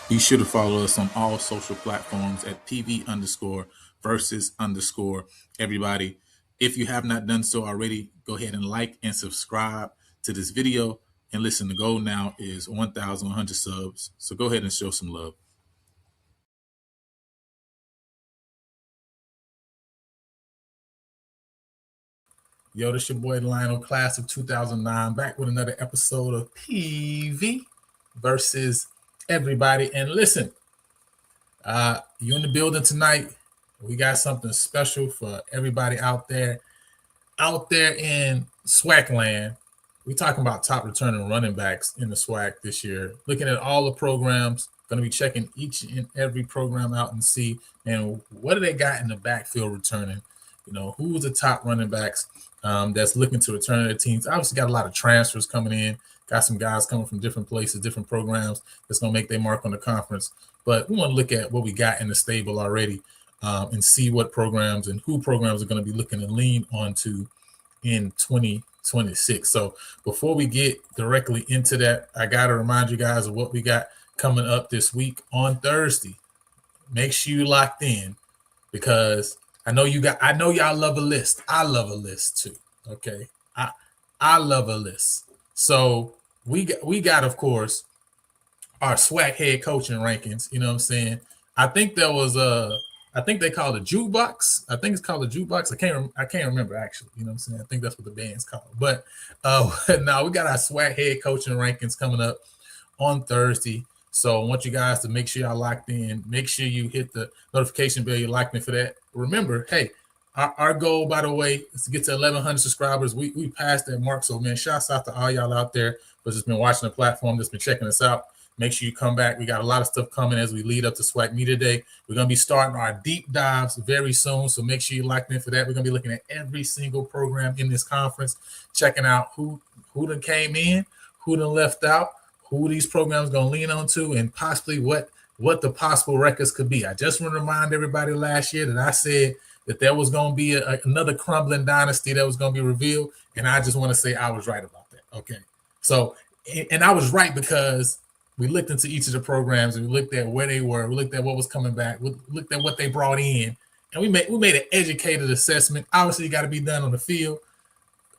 Be sure to follow us on all social platforms at PV_versus_ everybody. If you have not done so already, go ahead and like and subscribe to this video. And listen, the goal now is 1,100 subs. So go ahead and show some love. Yo, this your boy Lionel, class of 2009, back with another episode of PV versus everybody. And listen, you're in the building tonight. We got something special for everybody out there in SWAC land. We're talking about top returning running backs in the SWAC this year. Looking at all the programs, going to be checking each and every program out and see, and what do they got in the backfield returning? You know, who's the top running backs that's looking to return to their teams? Obviously, got a lot of transfers coming in. Got some guys coming from different places, different programs that's going to make their mark on the conference. But we want to look at what we got in the stable already and see what programs and who programs are going to be looking to lean onto in 2026. So before we get directly into that, I got to remind you guys of what we got coming up this week on Thursday. Make sure you locked in, because I know y'all love a list. I love a list too. Okay. I love a list. So we got, of course, our SWAC head coaching rankings. You know what I'm saying? I think there was I think they call it a jukebox. I think it's called a jukebox. I can't remember actually. You know what I'm saying? I think that's what the band's called. But now we got our SWAC head coaching rankings coming up on Thursday. So I want you guys to make sure y'all locked in. Make sure you hit the notification bell. You're locked in for that. Remember, hey, our goal, by the way, is to get to 1,100 subscribers. We passed that mark. So, man, shouts out to all y'all out there who's just been watching the platform, that's been checking us out. Make sure you come back. We got a lot of stuff coming as we lead up to SWAC Media Day. We're going to be starting our deep dives very soon, so make sure you're locked in for that. We're going to be looking at every single program in this conference, checking out who done came in, who done left out, who these programs going to lean on to, and possibly what the possible records could be. I just want to remind everybody last year that I said that there was going to be another crumbling dynasty that was going to be revealed, and I just want to say I was right about that. Okay, so and I was right because we looked into each of the programs and we looked at where they were. We looked at what was coming back. We looked at what they brought in, and we made an educated assessment. Obviously, it got to be done on the field,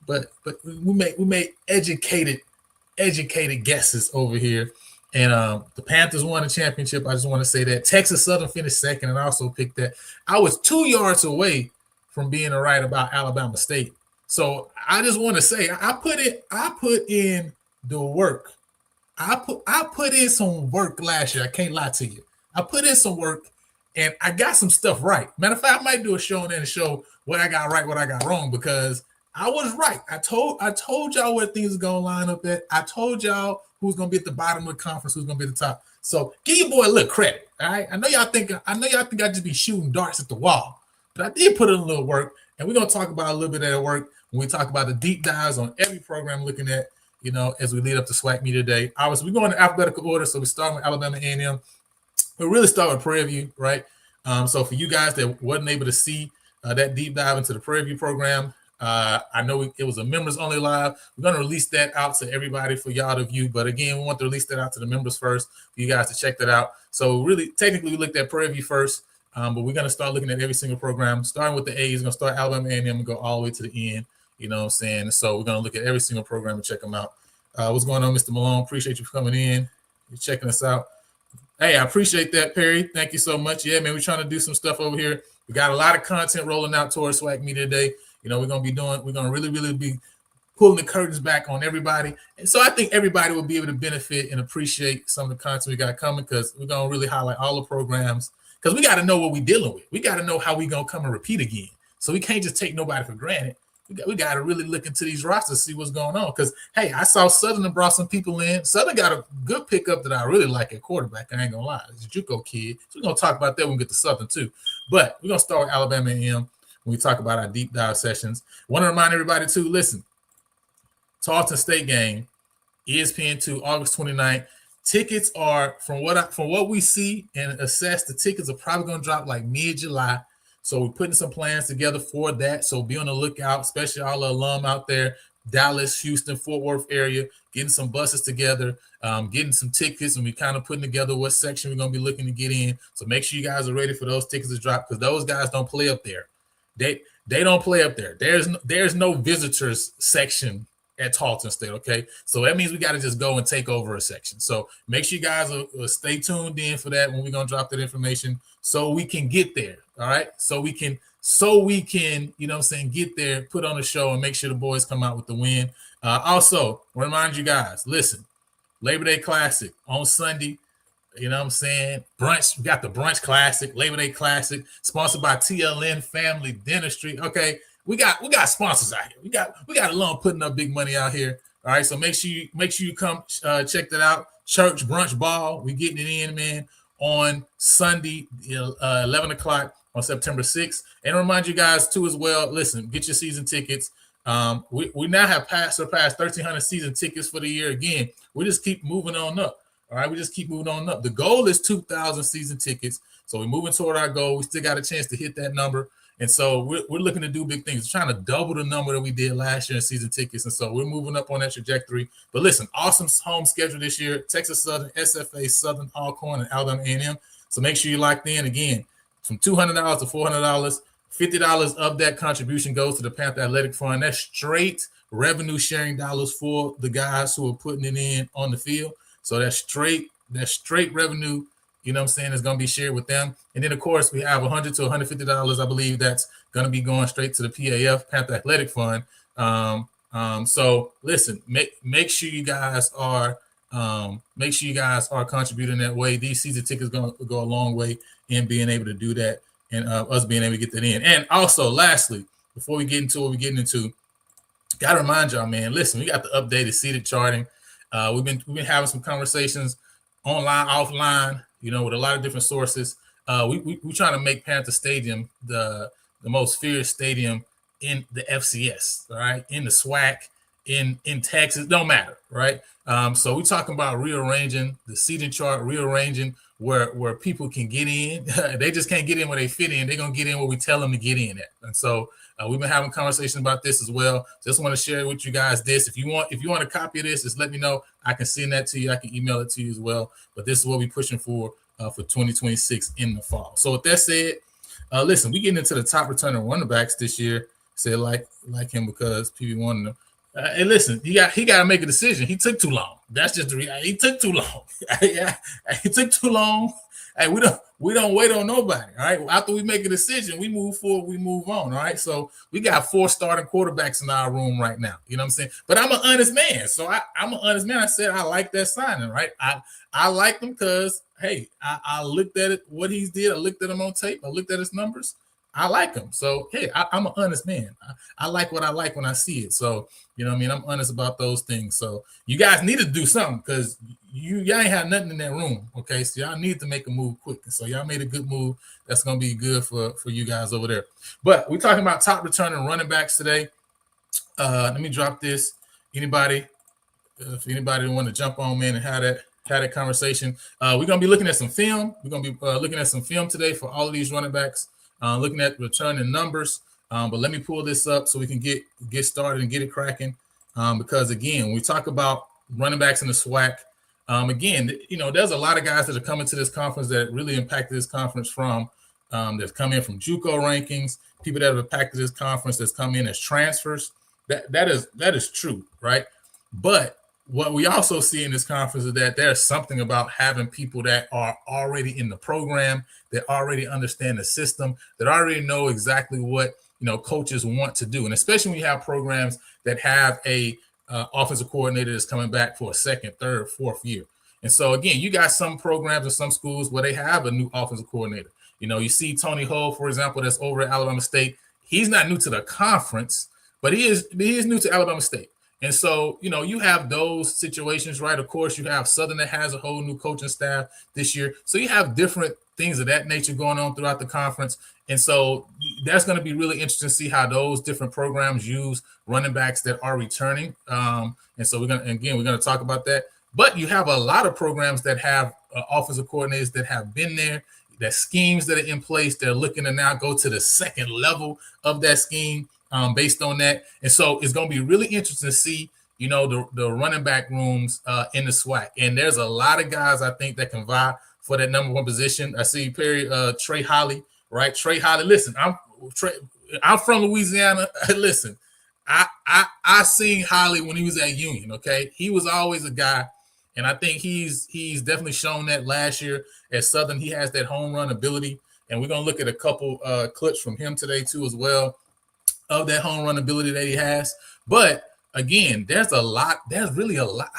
but we made educated guesses over here. And the Panthers won the championship. I just want to say that Texas Southern finished second, and I also picked that. I was 2 yards away from being right about Alabama State. So I just want to say I put in the work. I put in some work last year. I can't lie to you. I put in some work, and I got some stuff right. Matter of fact, I might do a show and then show what I got right, what I got wrong, because I was right. I told y'all where things are gonna line up at. I told y'all who's gonna be at the bottom of the conference, who's gonna be at the top. So give your boy a little credit. All right. I know y'all think I just be shooting darts at the wall, but I did put in a little work, and we're gonna talk about a little bit of that work when we talk about the deep dives on every program looking at, you know, as we lead up to SWAC Media Day. Obviously, we're going in alphabetical order, so we start with Alabama A&M. We really start with Prairie View, right? So for you guys that wasn't able to see that deep dive into the Prairie View program, I know it was a members-only live. We're going to release that out to everybody for y'all to view. But again, we want to release that out to the members first for you guys to check that out. So really, technically, we looked at Prairie View first, but we're going to start looking at every single program, starting with the A's. We're going to start Alabama A&M and go all the way to the end. You know what I'm saying? So we're going to look at every single program and check them out. What's going on, Mr. Malone? Appreciate you for coming in. You're checking us out. Hey, I appreciate that, Perry. Thank you so much. Yeah, man, we're trying to do some stuff over here. We got a lot of content rolling out towards SWAC Media Day. You know, we're going to really, really be pulling the curtains back on everybody. And so I think everybody will be able to benefit and appreciate some of the content we got coming, because we're going to really highlight all the programs, because we got to know what we're dealing with. We got to know how we're going to come and repeat again. So we can't just take nobody for granted. We got to really look into these rosters, see what's going on. Because, hey, I saw Southern brought some people in. Southern got a good pickup that I really like at quarterback. I ain't going to lie. It's a JUCO kid. So we're going to talk about that when we get to Southern, too. But we're going to start with Alabama A&M when we talk about our deep dive sessions. I want to remind everybody, too, listen, Tarleton State game, ESPN2, August 29th. Tickets are, from what we see and assess, the tickets are probably going to drop like mid-July. So we're putting some plans together for that. So be on the lookout, especially all the alum out there, Dallas, Houston, Fort Worth area, getting some buses together, getting some tickets, and we kind of putting together what section we're going to be looking to get in. So make sure you guys are ready for those tickets to drop, because those guys don't play up there. They don't play up there. There's no visitors section at Tarleton State, okay? So that means we got to just go and take over a section. So make sure you guys stay tuned in for that when we're going to drop that information so we can get there, all right? So we can, you know what I'm saying, get there, put on a show, and make sure the boys come out with the win. Also, remind you guys, listen, Labor Day Classic on Sunday. You know what I'm saying? Brunch. We got the Brunch Classic, Labor Day Classic, sponsored by TLN Family Dentistry. Okay, we got sponsors out here. We got alum putting up big money out here. All right, so make sure you come check that out. Church Brunch Ball. We getting it in, man, on Sunday, 11 o'clock on September 6th. And remind you guys too as well. Listen, get your season tickets. We now have surpassed 1,300 season tickets for the year. Again, we just keep moving on up. All right, we just keep moving on up. The goal is 2,000 season tickets. So we're moving toward our goal. We still got a chance to hit that number. And so we're looking to do big things. We're trying to double the number that we did last year in season tickets. And so we're moving up on that trajectory. But listen, awesome home schedule this year. Texas Southern, SFA, Southern, Alcorn, and Alabama A&M. So make sure you locked in. Again, from $200 to $400, $50 of that contribution goes to the Panther Athletic Fund. That's straight revenue sharing dollars for the guys who are putting it in on the field. So that's straight revenue, you know what I'm saying, is going to be shared with them. And then, of course, we have $100 to $150, I believe, that's going to be going straight to the PAF, Panther Athletic Fund. So listen, make sure you guys are contributing that way. These season tickets going to go a long way in being able to do that, and us being able to get that in. And also, lastly, before we get into what we're getting into, got to remind y'all, man, listen, we got the updated seated charting. We've been having some conversations online, offline, you know, with a lot of different sources. We trying to make Panther Stadium the most feared stadium in the FCS, all right, in the SWAC, in Texas, don't matter, right? So we're talking about rearranging the seating chart, rearranging where people can get in. They just can't get in where they fit in. They're gonna get in where we tell them to get in at. And so we've been having conversations about this as well. Just want to share with you guys this. If you want a copy of this, just let me know. I can send that to you. I can email it to you as well. But this is what we're pushing for 2026 in the fall. So with that said, listen, we getting into the top returning running backs this year. Said like him because PB wanted them. Hey, listen, he got to make a decision. He took too long. That's just the reality. He took too long. He took too long. Hey, we don't wait on nobody. All right. After we make a decision, we move forward, we move on. All right. So we got 4 starting quarterbacks in our room right now. You know what I'm saying? But I'm an honest man. So I'm an honest man. I said I like that signing, right? I like him because hey, I looked at it, what he did, I looked at him on tape, I looked at his numbers. I like him. So, hey, I'm an honest man. I like what I like when I see it. So, you know what I mean? I'm honest about those things. So, you guys need to do something because y'all ain't have nothing in that room, okay? So, y'all need to make a move quick. So, y'all made a good move. That's going to be good for you guys over there. But we're talking about top returning running backs today. Let me drop this. Anybody, if anybody want to jump on, man, and have that conversation. We're going to be looking at some film. We're going to be looking at some film today for all of these running backs. Looking at returning numbers, but let me pull this up so we can get started and get it cracking. Because again, when we talk about running backs in the SWAC, again, you know, there's a lot of guys that are coming to this conference that really impacted this conference from that's come in from JUCO rankings, people that have impacted this conference that's come in as transfers. That is true, right? But what we also see in this conference is that there's something about having people that are already in the program, that already understand the system, that already know exactly what, you know, coaches want to do. And especially when you have programs that have a offensive coordinator that's coming back for a second, third, fourth year. And so, again, you got some programs or some schools where they have a new offensive coordinator. You know, you see Tony Hull, for example, that's over at Alabama State. He's not new to the conference, but he is new to Alabama State. And so, you know, you have those situations, right? Of course, you have Southern that has a whole new coaching staff this year. So you have different things of that nature going on throughout the conference. And so that's going to be really interesting to see how those different programs use running backs that are returning. And so we're going to talk about that. But you have a lot of programs that have offensive coordinators that have been there, that schemes that are in place, they're looking to now go to the second level of that scheme based on that. And so it's going to be really interesting to see, the running back rooms in the SWAC. And there's a lot of guys I think that can vie for that number one position. I see Trey Holly, right? Trey Holly. Listen, I'm from Louisiana. Listen, I seen Holly when he was at Union. Okay, he was always a guy, and I think he's definitely shown that last year at Southern. He has that home run ability, and we're gonna look at a couple clips from him today too as well of that home run ability that he has. But again, there's really a lot.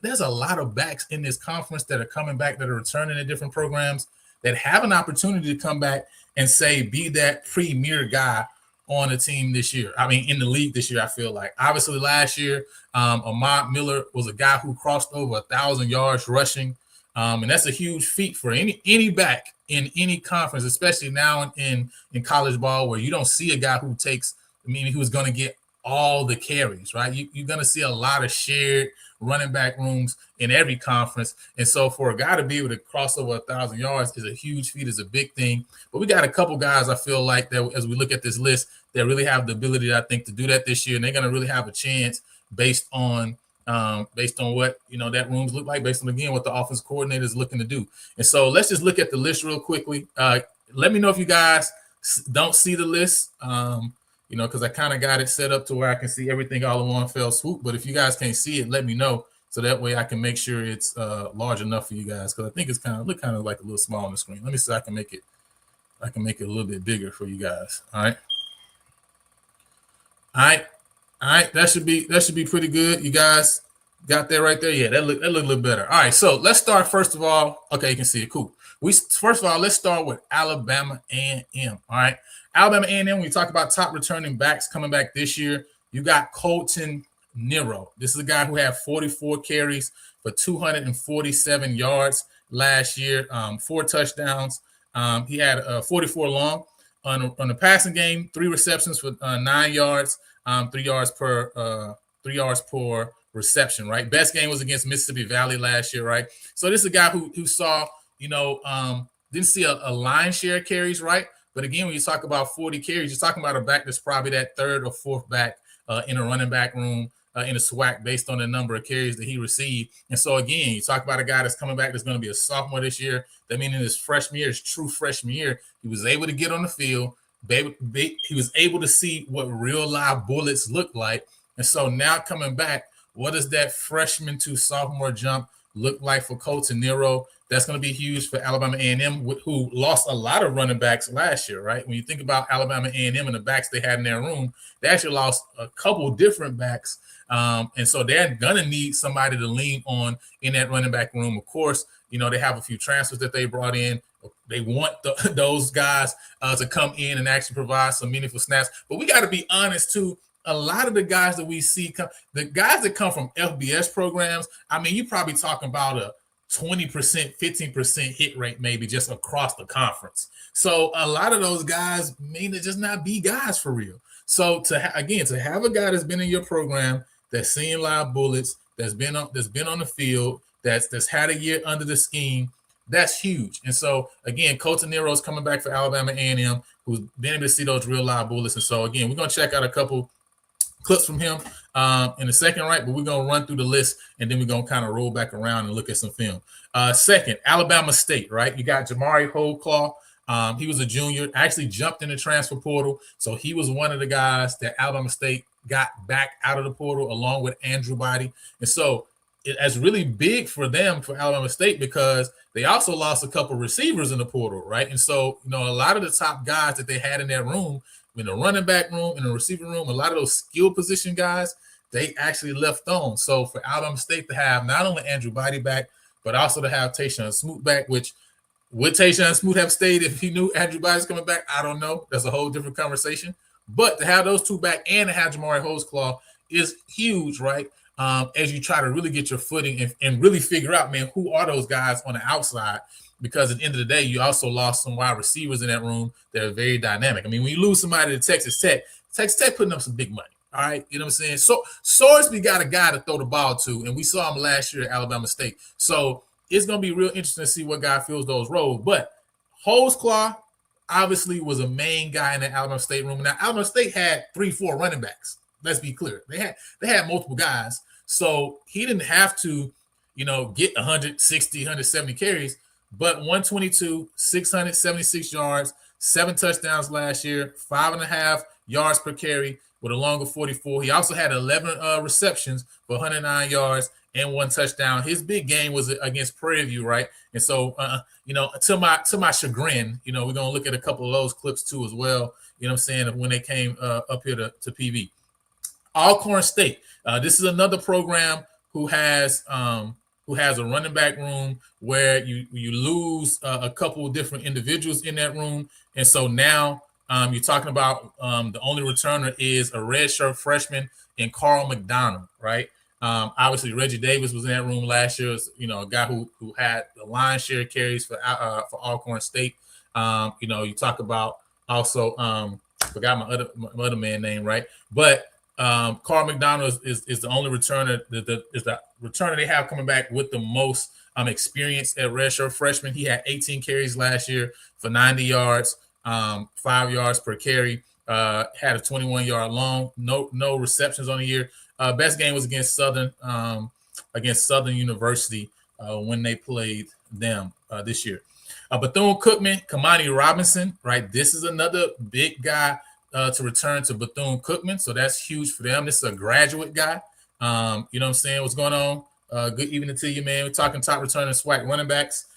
There's a lot of backs in this conference that are coming back, that are returning to different programs, that have an opportunity to come back and be that premier guy on the team this year. I mean, in the league this year, I feel like. Obviously, last year, Ahmad Miller was a guy who crossed over 1,000 yards rushing. And that's a huge feat for any back in any conference, especially now in college ball, where you don't see a guy who's going to get all the carries, right? You're going to see a lot of shared running back rooms in every conference. And so for a guy to be able to cross over 1,000 yards is a huge feat, is a big thing. But we got a couple guys, I feel like, that as we look at this list, that really have the ability, I think, to do that this year. And they're going to really have a chance based on what, that rooms look like, based on, again, what the offense coordinator is looking to do. And so let's just look at the list real quickly. Let me know if you guys don't see the list, because I kind of got it set up to where I can see everything all in one fell swoop. But if you guys can't see it, let me know, so that way I can make sure it's large enough for you guys, because I think it's kind of like a little small on the screen. Let me see if I can make it a little bit bigger for you guys. All right. That should be pretty good. You guys got that right there? Yeah, that look a little better. All right, so let's start first of all. Okay, you can see it. Cool. First of all, let's start with Alabama A&M. All right, Alabama A&M. When you talk about top returning backs coming back this year, you got Colton Nero. This is a guy who had 44 carries for 247 yards last year, 4 touchdowns. He had 44 long on the passing game, 3 receptions for 9 yards. 3 yards per reception, right? Best game was against Mississippi Valley last year, right? So this is a guy who saw, didn't see a line share carries, right? But again, when you talk about 40 carries, you're talking about a back that's probably that third or fourth back in a running back room in a SWAC based on the number of carries that he received. And so again, you talk about a guy that's coming back that's going to be a sophomore this year. That means in his freshman year, his true freshman year, he was able to get on the field. He was able to see what real live bullets look like. And so now coming back, what does that freshman to sophomore jump look like for Colton Nero? That's going to be huge for Alabama A&M, who lost a lot of running backs last year, right? When you think about Alabama A&M and the backs they had in their room, they actually lost a couple different backs. And so they're going to need somebody to lean on in that running back room. Of course, they have a few transfers that they brought in. They want those guys to come in and actually provide some meaningful snaps. But we got to be honest, too. A lot of the guys that we see, the guys that come from FBS programs, I mean, you're probably talking about a 20%, 15% hit rate maybe just across the conference. So a lot of those guys may just not be guys for real. So to have a guy that's been in your program, that's seen live bullets, that's been on the field, that's had a year under the scheme, that's huge. And so, again, Colton Nero is coming back for Alabama A&M, who's been able to see those real live bullets. And so, again, we're going to check out a couple clips from him in a second, right? But we're going to run through the list, and then we're going to kind of roll back around and look at some film. Second, Alabama State, right? You got Jamari Holdclaw. He was a junior, actually jumped in the transfer portal. So he was one of the guys that Alabama State got back out of the portal along with Andrew Body. And so it's really big for them, for Alabama State, because they also lost a couple receivers in the portal, right? And so, a lot of the top guys that they had in their room, in the running back room, in the receiver room, a lot of those skill position guys, they actually left on. So for Alabama State to have not only Andrew Body back, but also to have Tayshaun Smoot back, which would Tayshaun Smoot have stayed if he knew Andrew Body's coming back? I don't know. That's a whole different conversation. But to have those two back and to have Jamari Holdclaw is huge, right? As you try to really get your footing and really figure out, man, who are those guys on the outside? Because at the end of the day, you also lost some wide receivers in that room that are very dynamic. I mean, when you lose somebody to Texas Tech putting up some big money, all right? You know what I'm saying? So Sorsby got a guy to throw the ball to, and we saw him last year at Alabama State. So it's going to be real interesting to see what guy fills those roles. But Holesclaw obviously was a main guy in the Alabama State room. Now, Alabama State had 3-4 running backs. Let's be clear. They had multiple guys. So he didn't have to, get 160, 170 carries, but 122, 676 yards, 7 touchdowns last year, 5.5 yards per carry with a longer 44. He also had 11 receptions for 109 yards and 1 touchdown. His big game was against Prairie View, right? And so, to my chagrin, we're going to look at a couple of those clips too as well, you know what I'm saying, when they came up here to PV. Alcorn State. This is another program who has a running back room where you lose a couple of different individuals in that room. And so now you're talking about the only returner is a redshirt freshman in Carl McDonald, right? Obviously, Reggie Davis was in that room last year. A guy who had the lion's share carries for Alcorn State. You talk about also forgot my other man name, right? But Carl McDonald is the only returner is the returner they have coming back with the most experience at redshirt freshman. He had 18 carries last year for 90 yards, 5 yards per carry. Had a 21-yard long, no receptions on the year. Best game was against Southern University when they played them this year. Bethune-Cookman, Kamani Robinson, right? This is another big guy to return to Bethune-Cookman, so that's huge for them. This is a graduate guy. You know what I'm saying? What's going on? Good evening to you, man. We're talking top returning SWAC running backs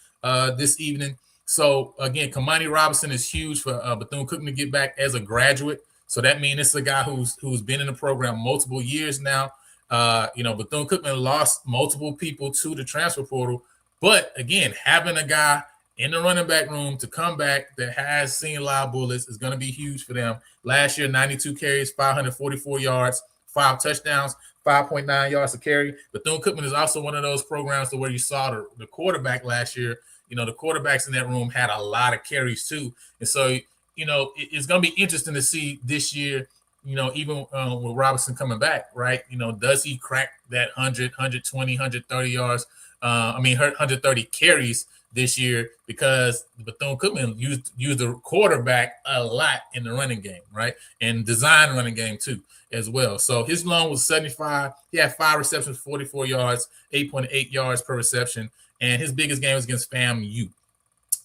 this evening. So, again, Kamani Robinson is huge for Bethune-Cookman to get back as a graduate. So that means this is a guy who's been in the program multiple years now. Bethune-Cookman lost multiple people to the transfer portal. But, again, having a guy in the running back room to come back that has seen live bullets is going to be huge for them. Last year, 92 carries, 544 yards, 5 touchdowns, 5.9 yards a carry. Bethune-Cookman is also one of those programs to where you saw the quarterback last year. The quarterbacks in that room had a lot of carries too. And so, it's going to be interesting to see this year, even with Robinson coming back, right? Does he crack that 100, 120, 130 yards? 130 carries this year, because Bethune-Cookman used the quarterback a lot in the running game, right? And design running game too as well. So his long was 75. He had 5 receptions, 44 yards, 8.8 yards per reception. And his biggest game was against FAMU.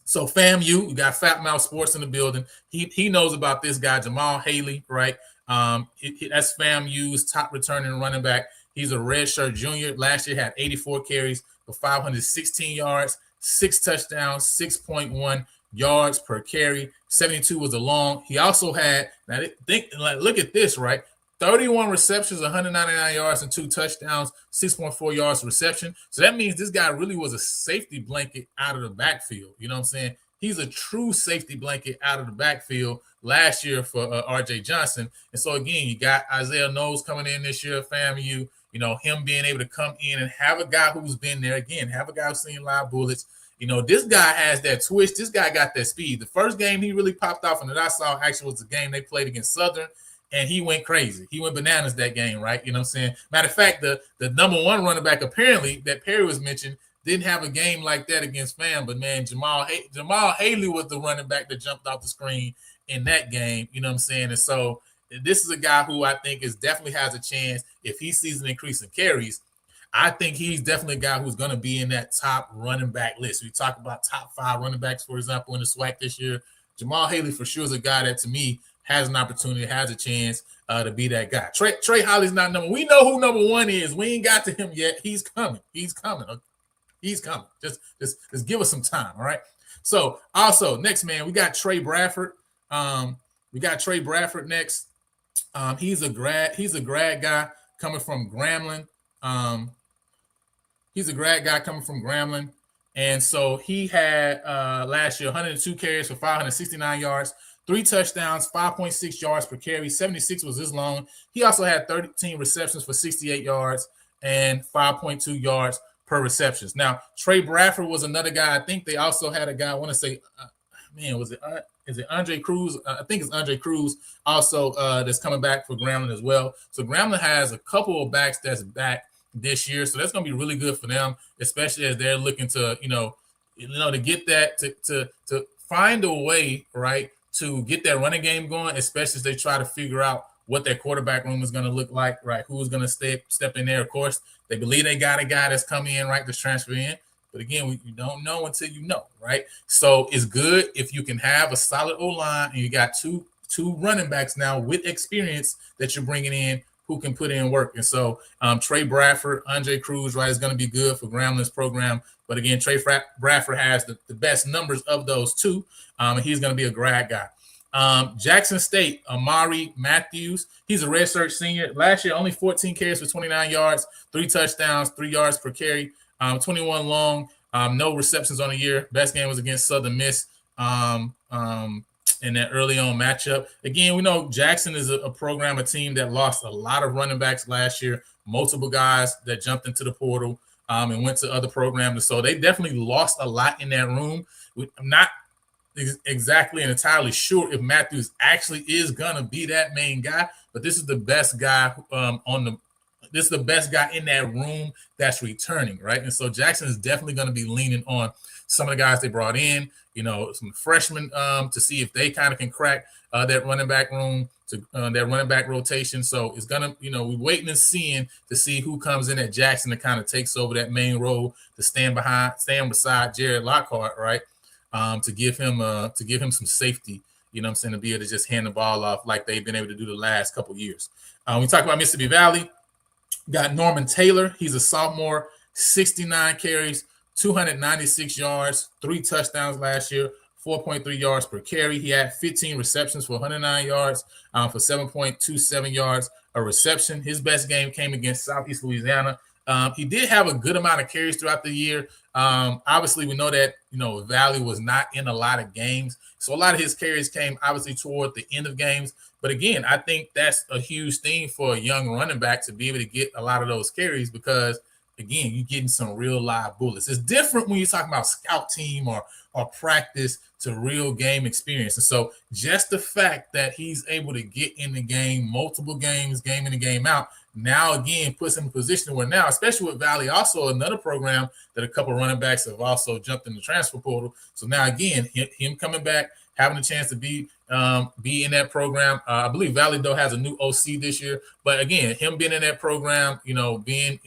So FAMU, we got Fat Mouth Sports in the building. He knows about this guy, Jamal Haley, right? That's FAMU's top returning running back. He's a redshirt junior. Last year had 84 carries for 516 yards, 6 touchdowns, 6.1 yards per carry. 72 was the long. He also had, look at this, right? 31 receptions, 199 yards, and 2 touchdowns, 6.4 yards of reception. So that means this guy really was a safety blanket out of the backfield. You know what I'm saying? He's a true safety blanket out of the backfield last year for RJ Johnson. And so, again, you got Isaiah Knowles coming in this year, FAMU, him being able to come in and have a guy who's been there, again, have a guy who's seen live bullets. This guy has that twitch. This guy got that speed. The first game he really popped off and that I saw actually was the game they played against Southern. And he went crazy. He went bananas that game, right? You know what I'm saying? Matter of fact, the number 1 running back apparently that Perry was mentioned didn't have a game like that against FAM. But, man, Jamal Haley was the running back that jumped off the screen in that game. You know what I'm saying? And so this is a guy who I think definitely has a chance if he sees an increase in carries. I think he's definitely a guy who's going to be in that top running back list. We talk about top 5 running backs, for example, in the SWAC this year. Jamal Haley for sure is a guy that, to me, has an opportunity, has a chance to be that guy. Trey Holly's not number 1. We know who number 1 is. We ain't got to him yet. He's coming. He's coming. Just give us some time, all right? So, also, next, man, we got Trey Bradford. Next. He's a grad guy coming from Grambling. And so he had last year 102 carries for 569 yards, 3 touchdowns, 5.6 yards per carry. 76 was his long. He also had 13 receptions for 68 yards and 5.2 yards per receptions. Now, Trey Bradford was another guy. I think they also had a guy, I want to say, is it Andre Cruz? I think it's Andre Cruz also that's coming back for Grambling as well. So Grambling has a couple of backs that's back this year. So that's going to be really good for them, especially as they're looking to, to get that to find a way, right, to get that running game going, especially as they try to figure out what their quarterback room is going to look like, right? Who's going to step in there? Of course, they believe they got a guy that's coming in, right, that's transfer in. But again, you don't know until you know, right? So it's good if you can have a solid O-line and you got two running backs now with experience that you're bringing in who can put in work. And so Trey Bradford, Andre Cruz, right, is going to be good for Gramblin's program. But again, Trey Bradford has the best numbers of those two, and he's going to be a grad guy. Jackson State, Amari Matthews. He's a redshirt senior. Last year, only 14 carries for 29 yards, 3 touchdowns, 3 yards per carry, 21 long, no receptions on the year. Best game was against Southern Miss in that early on matchup. Again, we know Jackson is a program, a team that lost a lot of running backs last year, multiple guys that jumped into the portal and went to other programs. So they definitely lost a lot in that room. I'm not exactly and entirely sure if Matthews actually is gonna be that main guy, but this is the best guy this is the best guy in that room that's returning, right? And so Jackson is definitely going to be leaning on some of the guys they brought in, some freshmen to see if they kind of can crack that running back room, to that running back rotation. So it's going to, we're waiting and seeing to see who comes in at Jackson that kind of takes over that main role to stand beside Jared Lockhart, right? To give him some safety, to be able to just hand the ball off like they've been able to do the last couple years. We talk about Mississippi Valley. Got Norman Taylor. He's a sophomore, 69 carries, 296 yards, 3 touchdowns last year, 4.3 yards per carry. He had 15 receptions for 109 yards, for 7.27 yards a reception. His best game came against Southeast Louisiana. He did have a good amount of carries throughout the year. Obviously, we know that, Valley was not in a lot of games. So a lot of his carries came obviously toward the end of games. But again, I think that's a huge thing for a young running back to be able to get a lot of those carries because, again, you're getting some real live bullets. It's different when you're talking about scout team or practice to real game experience. And so just the fact that he's able to get in the game, multiple games, game in and game out, now again puts him in a position where now, especially with Valley, also another program that a couple of running backs have also jumped in the transfer portal. So now again, him coming back, having a chance to be in that program. I believe Valley though has a new OC this year, but again, him being in that program, being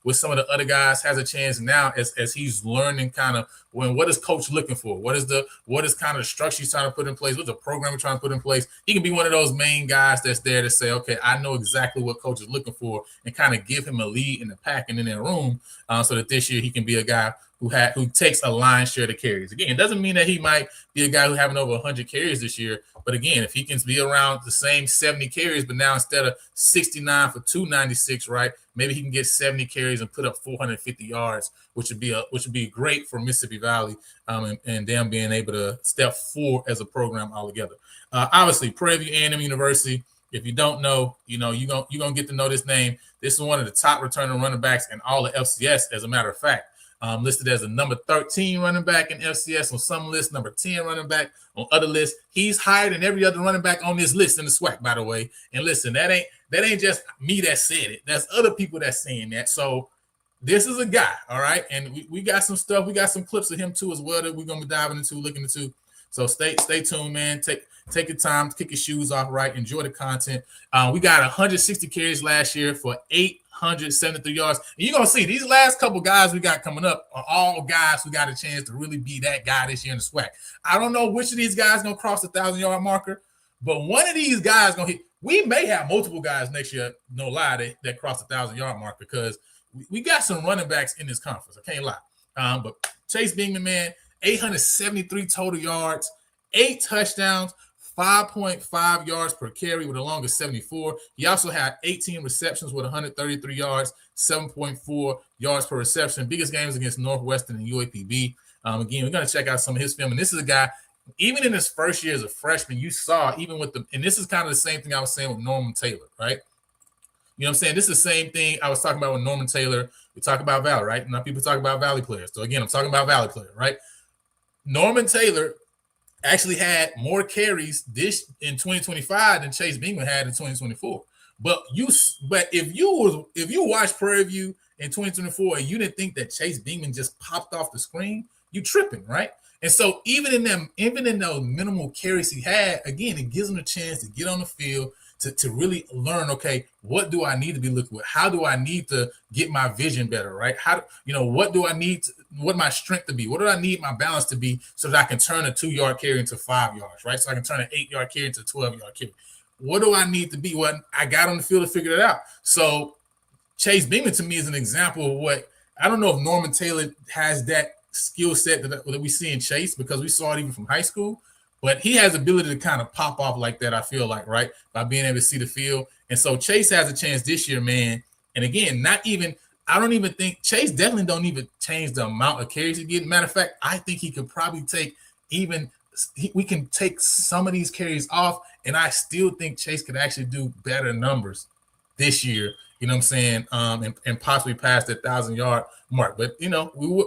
with some of the other guys has a chance now as he's learning kind of what is coach looking for, what is kind of the structure he's trying to put in place, what's the program he's trying to put in place. He can be one of those main guys that's there to say, okay, I know exactly what coach is looking for, and kind of give him a lead in the pack and in that room, so that this year he can be a guy who takes a lion's share of the carries. Again, it doesn't mean that he might be a guy who's having over 100 carries this year. But again, if he can be around the same 70 carries, but now instead of 69 for 296, right, maybe he can get 70 carries and put up 450 yards, which would be great for Mississippi Valley, and them being able to step forward as a program altogether. Obviously, Prairie View A&M University. If you don't know, you're gonna get to know this name. This is one of the top returning running backs in all of FCS, as a matter of fact. Listed as a number 13 running back in FCS on some lists, number 10 running back on other lists. He's higher than every other running back on this list in the SWAC, by the way. And listen, that ain't just me that said it. That's other people that's saying that. So this is a guy, all right? And we got some stuff. We got some clips of him too as well that we're gonna be diving into, looking into. So stay tuned, man. Take your time to kick your shoes off, right? Enjoy the content. We got 160 carries last year for 873 yards. And you're going to see these last couple guys we got coming up are all guys who got a chance to really be that guy this year in the SWAC. I don't know which of these guys going to cross the 1,000-yard marker, but one of these guys going to hit. We may have multiple guys next year, no lie, that cross the 1,000-yard mark because we got some running backs in this conference. I can't lie. But Chase Bingman, man, 873 total yards, 8 touchdowns, 5.5 yards per carry with a long of 74. He also had 18 receptions with 133 yards, 7.4 yards per reception. Biggest games against Northwestern and UAPB. Again, we're going to check out some of his film. And this is a guy, even in his first year as a freshman, you saw even with and this is kind of the same thing I was saying with Norman Taylor, right? You know what I'm saying? This is the same thing I was talking about with Norman Taylor. We talk about Valley, right? Now people talk about Valley players. So again, I'm talking about Valley player, right? Norman Taylor actually had more carries this in 2025 than Chase Bingman had in 2024. But if you watch Prairie View in 2024 and you didn't think that Chase Bingman just popped off the screen, you tripping, right? And so even in those minimal carries he had, again, it gives him a chance to get on the field, to really learn, okay, what do I need to be looking with? How do I need to get my vision better, right? What do I need, what my strength to be? What do I need my balance to be so that I can turn a 2-yard carry into 5 yards, right? So I can turn an 8-yard carry into a 12-yard carry. What do I need to be? Well, I got on the field to figure it out. So Chase Beeman to me is an example of what, I don't know if Norman Taylor has that skill set that we see in Chase, because we saw it even from high school, but he has the ability to kind of pop off like that, I feel like, right? By being able to see the field. And so Chase has a chance this year, man. And again, I don't even think Chase definitely don't even change the amount of carries he gets. Matter of fact, I think he could probably we can take some of these carries off, and I still think Chase could actually do better numbers this year, you know what I'm saying, and possibly pass the 1,000-yard mark. But, we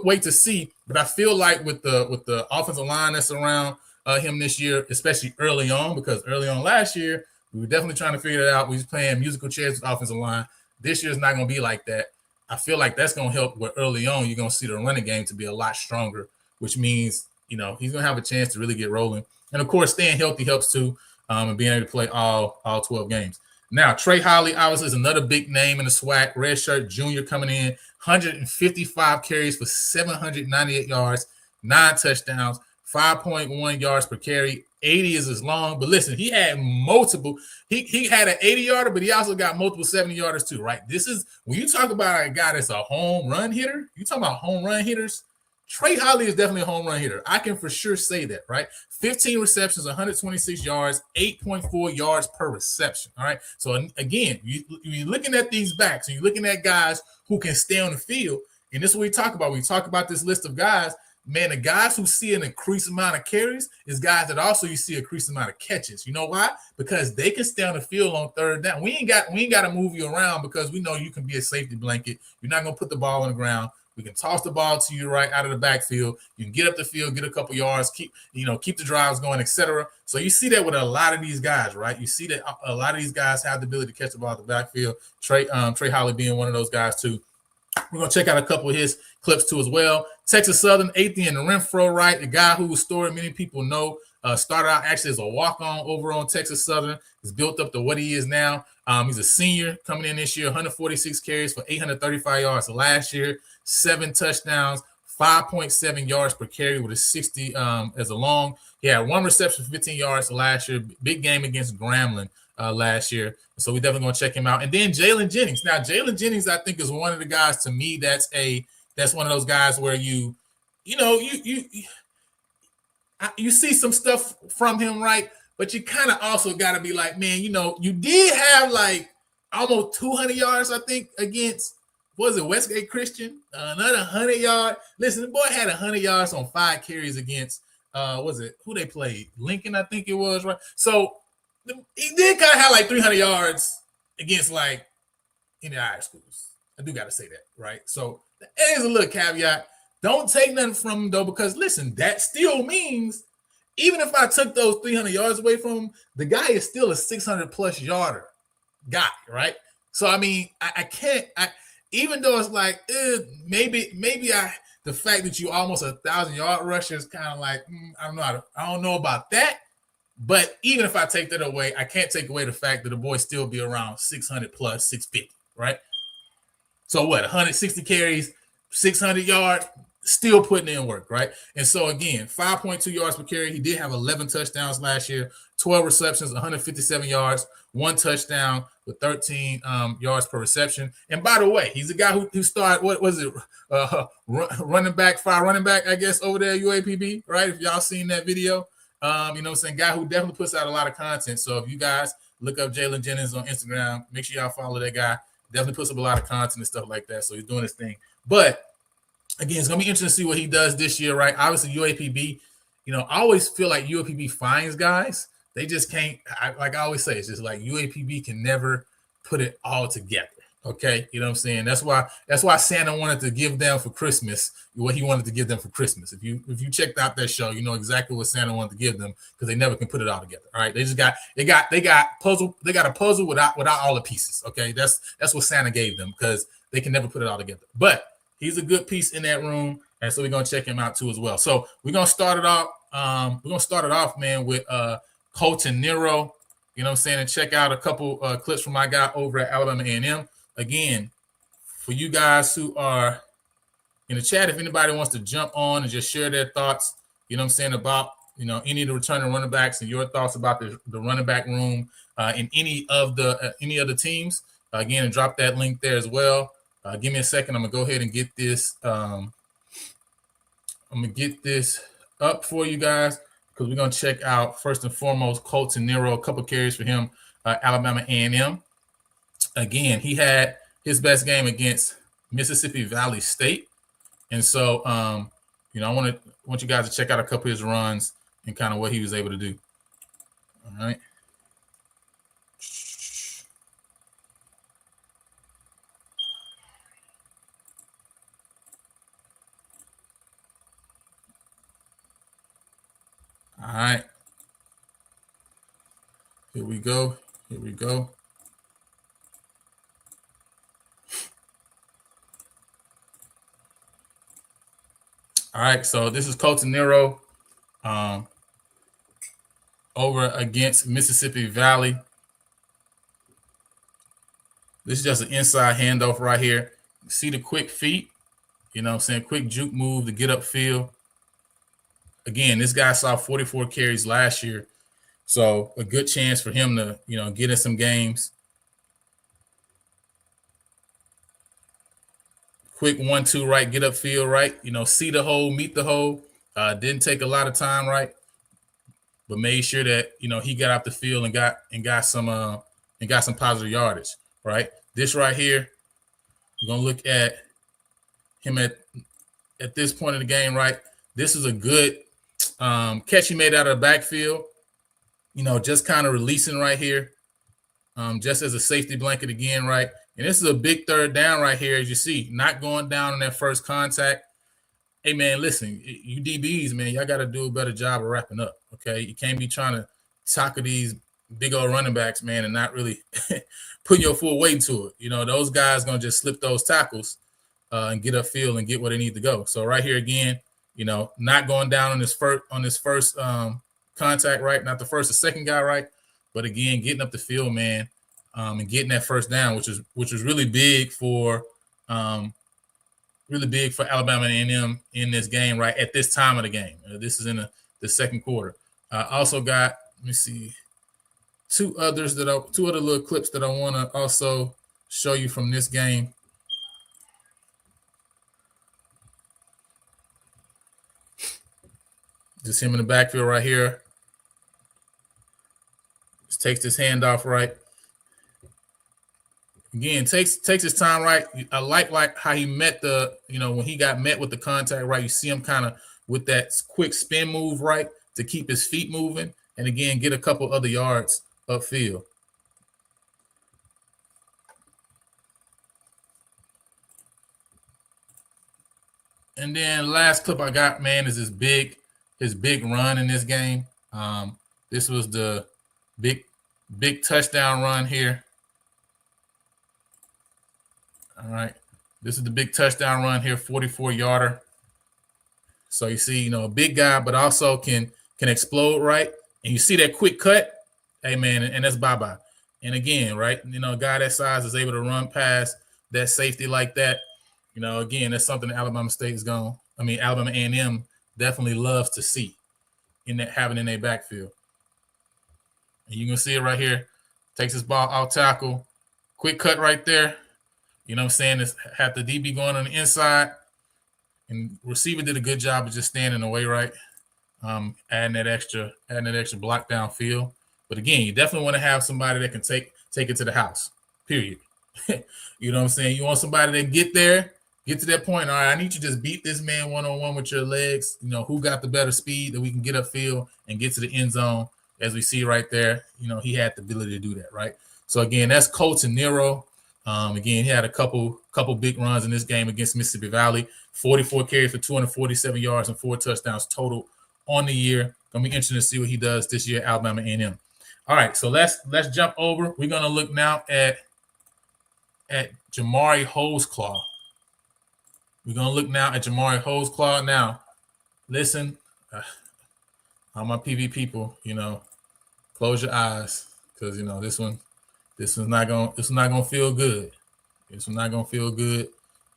wait to see. But I feel like with the offensive line that's around him this year, especially early on, because early on last year, we were definitely trying to figure it out. We was playing musical chairs with offensive line. This year is not going to be like that. I feel like that's going to help where early on you're going to see the running game to be a lot stronger, which means, he's going to have a chance to really get rolling. And, of course, staying healthy helps too, and being able to play all 12 games. Now, Trey Holly, obviously, is another big name in the SWAC. Redshirt junior coming in, 155 carries for 798 yards, 9 touchdowns, 5.1 yards per carry. 80 is as long. But listen, he had multiple. He had an 80-yarder, but he also got multiple 70-yarders too, right? This is, when you talk about a guy that's a home run hitter, you talking about home run hitters, Trey Holly is definitely a home run hitter. I can for sure say that, right? 15 receptions, 126 yards, 8.4 yards per reception, all right? So, again, you're looking at these backs, and you're looking at guys who can stay on the field, and this is what we talk about. We talk about this list of guys. Man, the guys who see an increased amount of carries is guys that also you see an increased amount of catches. You know why? Because they can stay on the field on third down. We ain't got to move you around, because we know you can be a safety blanket. You're not going to put the ball on the ground. We can toss the ball to you right out of the backfield. You can get up the field, get a couple yards, keep the drives going, etc. So you see that with a lot of these guys, right? You see that a lot of these guys have the ability to catch the ball at the backfield. Trey Holly being one of those guys too. We're going to check out a couple of his clips too as well. Texas Southern, Athian Renfro, right? The guy whose story many people know, started out actually as a walk-on over on Texas Southern. He's built up to what he is now. He's a senior coming in this year, 146 carries for 835 yards last year, 7 touchdowns, 5.7 yards per carry with a 60 as a long. He had 1 reception for 15 yards last year. Big game against Grambling last year. So we definitely going to check him out. And then Jalen Jennings. Now, Jalen Jennings, I think, is one of the guys to me that's one of those guys where you see some stuff from him, right? But you kind of also got to be like, man, you did have like almost 200 yards, I think, against, was it Westgate Christian? Another 100-yard. Listen, the boy had 100 yards on 5 carries against, who they played? Lincoln, I think it was, right? So he did kind of have like 300 yards against like any high schools. I do got to say that, right? So there's a little caveat. Don't take nothing from him, though, because, listen, that still means even if I took those 300 yards away from him, the guy is still a 600-plus yarder guy, right? So, I mean, I can't – even though it's like maybe the fact that you almost a 1,000-yard rusher is kind of like, I don't know about that. But even if I take that away, I can't take away the fact that the boy still be around 600-plus, 650, right? So what, 160 carries, 600 yards, still putting in work, right? And so, again, 5.2 yards per carry. He did have 11 touchdowns last year, 12 receptions, 157 yards, 1 touchdown with 13 yards per reception. And by the way, he's a guy who started, what was it, running back, I guess, over there at UAPB, right? If y'all seen that video. You know what I'm saying? Guy who definitely puts out a lot of content. So if you guys look up Jalen Jennings on Instagram, make sure y'all follow that guy. Definitely puts up a lot of content and stuff like that. So he's doing his thing. But again, it's going to be interesting to see what he does this year, right? Obviously, UAPB, I always feel like UAPB finds guys. They just can't, like I always say, it's just like UAPB can never put it all together. Okay, you know what I'm saying? That's why Santa wanted to give them for Christmas what he wanted to give them for Christmas. If you checked out that show, you know exactly what Santa wanted to give them, because they never can put it all together. All right, they got a puzzle without all the pieces. Okay, that's what Santa gave them, because they can never put it all together. But he's a good piece in that room, and so we're gonna check him out too as well. So we're gonna start it off. Man, with Colton Nero. You know what I'm saying? And check out a couple clips from my guy over at Alabama A&M. Again, for you guys who are in the chat, if anybody wants to jump on and just share their thoughts, you know what I'm saying, about, you know, any of the returning running backs and your thoughts about the running back room in any of the teams, again, and drop that link there as well. Give me a second. I'm going to go ahead and get this. I'm going to get this up for you guys, because we're going to check out, first and foremost, Colton Nero, a couple carries for him, Alabama A&M. Again, he had his best game against Mississippi Valley State. And so, you know, I want you guys to check out a couple of his runs and kind of what he was able to do. All right. All right. Here we go. Here we go. All right. So this is Colton Nero over against Mississippi Valley. This is just an inside handoff right here. See the quick feet, you know what I'm saying? Quick juke move to get upfield. Again, this guy saw 44 carries last year. So a good chance for him to, you know, get in some games. Quick 1-2, right? Get upfield, right? You know, see the hole, meet the hole. Didn't take a lot of time, right? But made sure that, you know, he got out the field and got some positive yardage, right? This right here, we're gonna look at him at this point in the game, right? This is a good catch he made out of the backfield. You know, just kind of releasing right here, just as a safety blanket again, right? And this is a big third down right here, as you see, not going down on that first contact. Hey, man, listen, you DBs, man, y'all got to do a better job of wrapping up, okay? You can't be trying to tackle these big old running backs, man, and not really putting your full weight into it. You know, those guys going to just slip those tackles and get upfield and get where they need to go. So right here again, you know, not going down on this first contact, right? Not the first or second guy, right? But again, getting up the field, man, and getting that first down, which was really big for Alabama A&M in this game, right? At this time of the game. This is in the second quarter. Also got, let me see, two other little clips that I want to also show you from this game. Just him in the backfield right here. Just takes this handoff right. Again, takes his time right. I like how he met when he got met with the contact right. You see him kind of with that quick spin move right to keep his feet moving, and again get a couple other yards upfield. And then last clip I got, man, is his big run in this game. This was the big touchdown run here. All right. This is the big touchdown run here, 44-yarder. So you see, a big guy, but also can explode, right? And you see that quick cut, hey, man, and that's bye-bye. And again, right, a guy that size is able to run past that safety like that. Again, that's something that Alabama A&M definitely loves to see having in their backfield. And you can see it right here. Takes his ball out tackle. Quick cut right there. You know what I'm saying? It's have the DB going on the inside. And receiver did a good job of just standing away, right? Adding that extra block downfield. But again, you definitely want to have somebody that can take it to the house, period. You know what I'm saying? You want somebody that get to that point. All right, I need you to just beat this man one-on-one with your legs. Who got the better speed that we can get upfield and get to the end zone. As we see right there, he had the ability to do that, right? So again, that's Colton Nero. Again, he had a couple big runs in this game against Mississippi Valley. 44 carries for 247 yards and 4 touchdowns total on the year. Gonna be interesting to see what he does this year at Alabama A&M. All right, so let's jump over. We're gonna look now at Jamari Holesclaw. We're gonna look now at Jamari Holesclaw. Now, listen, all my PV people, close your eyes because this one's not gonna feel good. This one's not gonna feel good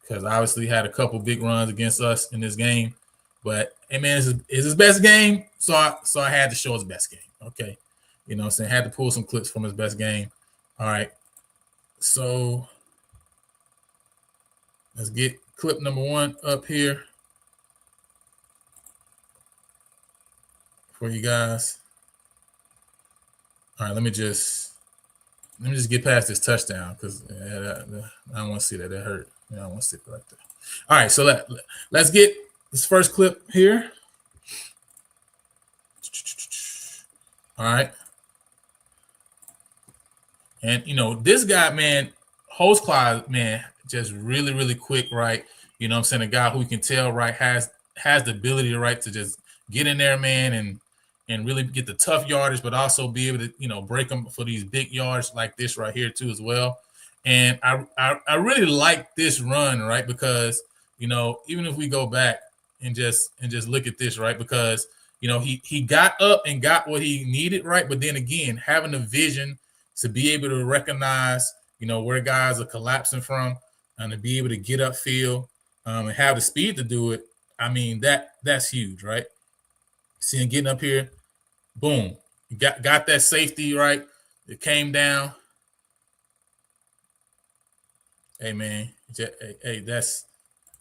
because obviously had a couple big runs against us in this game. But hey man, it's his best game, so I had to show his best game. Okay, what I'm saying, had to pull some clips from his best game. All right, so let's get clip number 1 up here for you guys. All right, let me just get past this touchdown because I don't want to see that. That hurt. I don't want to see it right there. All right, so let's get this first clip here. All right. And, this guy, man, Holesclaw, man, just really, really quick, right? What I'm saying? A guy who you can tell, right, has the ability, right, to just get in there, man, and really get the tough yardage, but also be able to, break them for these big yards like this right here too as well. And I really like this run, right? Because, even if we go back and just look at this, right? Because, he got up and got what he needed, right? But then again, having the vision to be able to recognize, where guys are collapsing from and to be able to get upfield and have the speed to do it. I mean, that's huge, right? See him getting up here, boom, got that safety, right? It came down. Hey, man,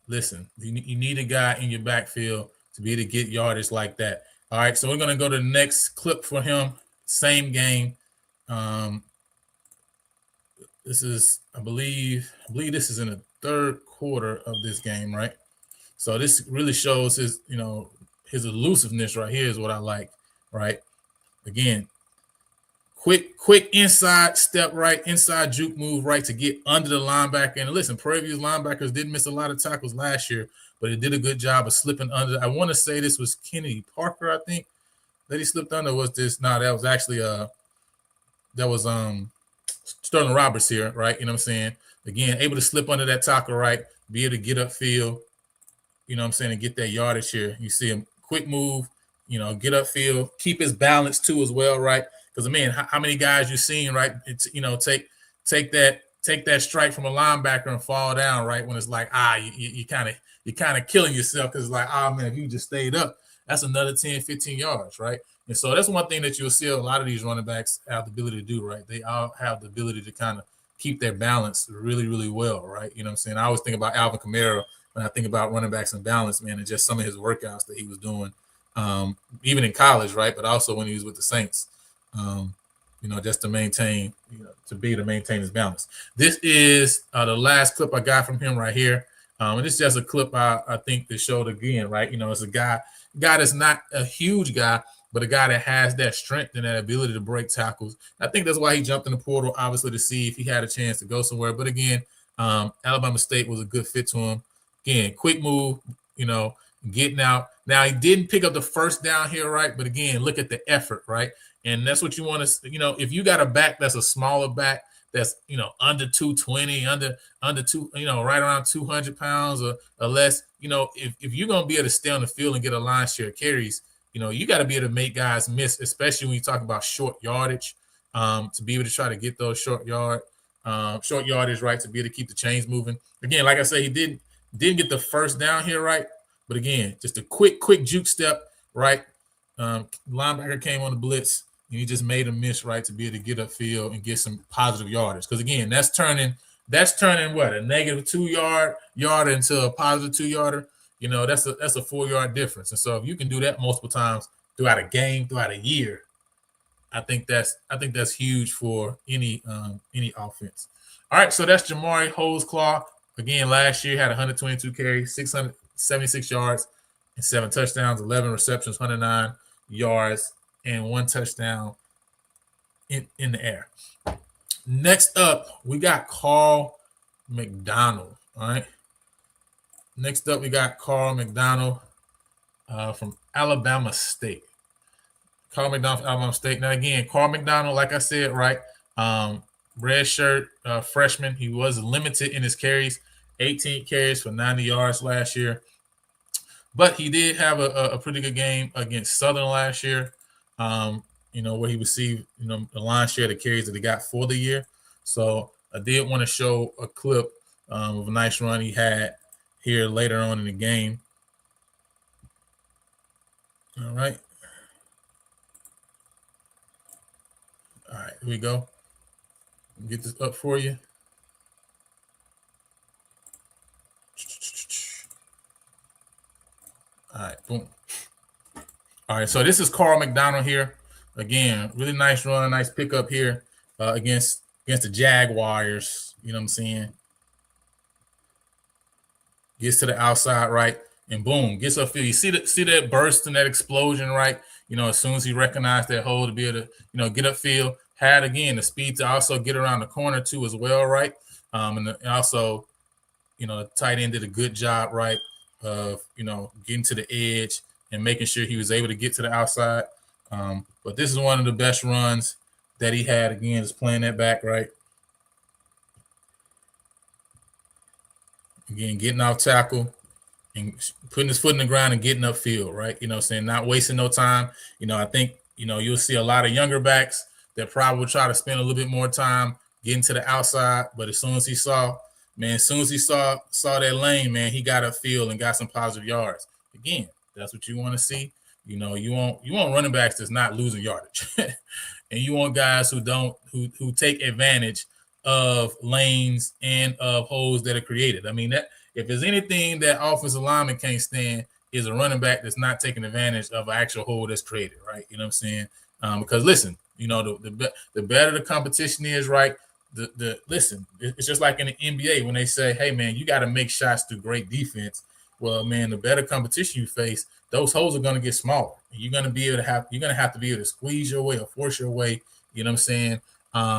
listen, you need a guy in your backfield to be able to get yardage like that. All right, so we're going to go to the next clip for him. Same game. This is, I believe this is in the third quarter of this game, right? So this really shows his, his elusiveness right here is what I like, right? Again, quick inside step right, inside juke move right to get under the linebacker. And listen, Prairie View's linebackers did miss a lot of tackles last year, but it did a good job of slipping under. I want to say this was Kennedy Parker, I think, that he slipped under. Was this? No, that was actually Sterling Roberts here, right? You know what I'm saying? Again, able to slip under that tackle, right? Be able to get upfield, and get that yardage here. You see him quick move, get upfield, keep his balance too as well, right? Because man, how many guys you seen, right? It's, take that strike from a linebacker and fall down, right? When it's like, you kind of killing yourself because it's like, man, if you just stayed up, that's another 10, 15 yards, right? And so that's one thing that you'll see a lot of these running backs have the ability to do, right? They all have the ability to kind of keep their balance really, really well, right? You know what I'm saying? I always think about Alvin Kamara when I think about running backs and balance, man, and just some of his workouts that he was doing, even in college, right? But also when he was with the Saints, just to maintain, to be able to maintain his balance. This is the last clip I got from him right here. And this is just a clip I think that showed again, right? It's a guy that's not a huge guy, but a guy that has that strength and that ability to break tackles. I think that's why he jumped in the portal, obviously, to see if he had a chance to go somewhere. But again, Alabama State was a good fit to him. Again, quick move, getting out. Now, he didn't pick up the first down here, right? But again, look at the effort, right? And that's what you want to, if you got a back that's a smaller back, that's, under 220, under two, right around 200 pounds or less, if you're going to be able to stay on the field and get a line share of carries, you got to be able to make guys miss, especially when you talk about short yardage, to be able to try to get those short yardage, right, to be able to keep the chains moving. Again, like I said, he didn't get the first down here, right? But again, just a quick juke step, right? Linebacker came on the blitz, and he just made a miss, right, to be able to get upfield and get some positive yardage. Because again, that's turning what, a negative 2-yarder into a positive 2-yarder. That's a 4-yard difference. And so if you can do that multiple times throughout a game, throughout a year, I think that's huge for any offense. All right, so that's Jamari Holesclaw. Again, last year had 122 carries, 676 yards, and 7 touchdowns, 11 receptions, 109 yards, and 1 touchdown in the air. Next up, we got Carl McDonald. All right. Next up, we got Carl McDonald from Alabama State. Carl McDonald from Alabama State. Now, again, Carl McDonald, like I said, right, red shirt freshman. He was limited in his carries. 18 carries for 90 yards last year. But he did have a pretty good game against Southern last year, where he received, the lion's share of the carries that he got for the year. So I did want to show a clip of a nice run he had here later on in the game. All right. All right, here we go. Get this up for you. All right, boom. All right, so this is Carl McDonald here. Again, really nice run, nice pickup here against the Jaguars. You know what I'm saying? Gets to the outside right, and boom, gets upfield. You see that burst and that explosion, right? As soon as he recognized that hole to be able to, get upfield, had again the speed to also get around the corner too as well, right? And also, the tight end did a good job, right, of getting to the edge and making sure he was able to get to the outside. But this is one of the best runs that he had. Again, is playing that back, right? Again, getting off tackle and putting his foot in the ground and getting upfield, right? Saying not wasting no time. I think, you'll see a lot of younger backs that probably will try to spend a little bit more time getting to the outside. But as soon as he saw that lane, man, he got upfield and got some positive yards. Again, that's what you want to see. You want running backs that's not losing yardage. And you want guys who take advantage of lanes and of holes that are created. I mean, that if there's anything that offensive lineman can't stand is a running back that's not taking advantage of an actual hole that's created, right? You know what I'm saying? Because listen, the better the competition is, right? Listen, it's just like in the NBA when they say, hey man, you got to make shots through great defense. Well, man, the better competition you face, those holes are going to get smaller. You're going to have to be able to squeeze your way or force your way, you know what I'm saying,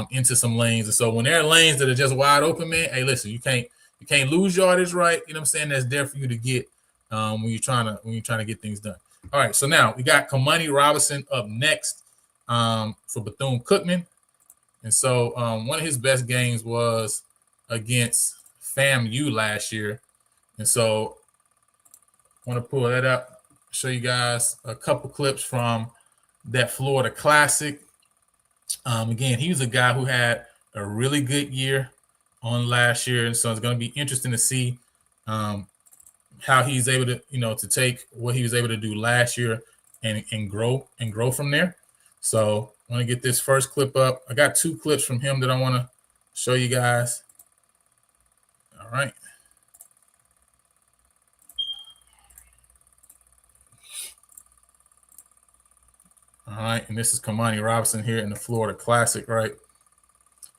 into some lanes. And so when there are lanes that are just wide open, man, hey, listen, you can't lose yardage, right? You know what I'm saying? That's there for you to get when you're trying to get things done. All right, so now we got Kamani Robinson up next for Bethune-Cookman. And so one of his best games was against FAMU last year. And so I want to pull that up, show you guys a couple clips from that Florida Classic. Again, he was a guy who had a really good year on last year. And so it's going to be interesting to see how he's able to, to take what he was able to do last year and grow from there. So I want to get this first clip up. I got two clips from him that I want to show you guys. All right. All right, and this is Kamani Robinson here in the Florida Classic, right?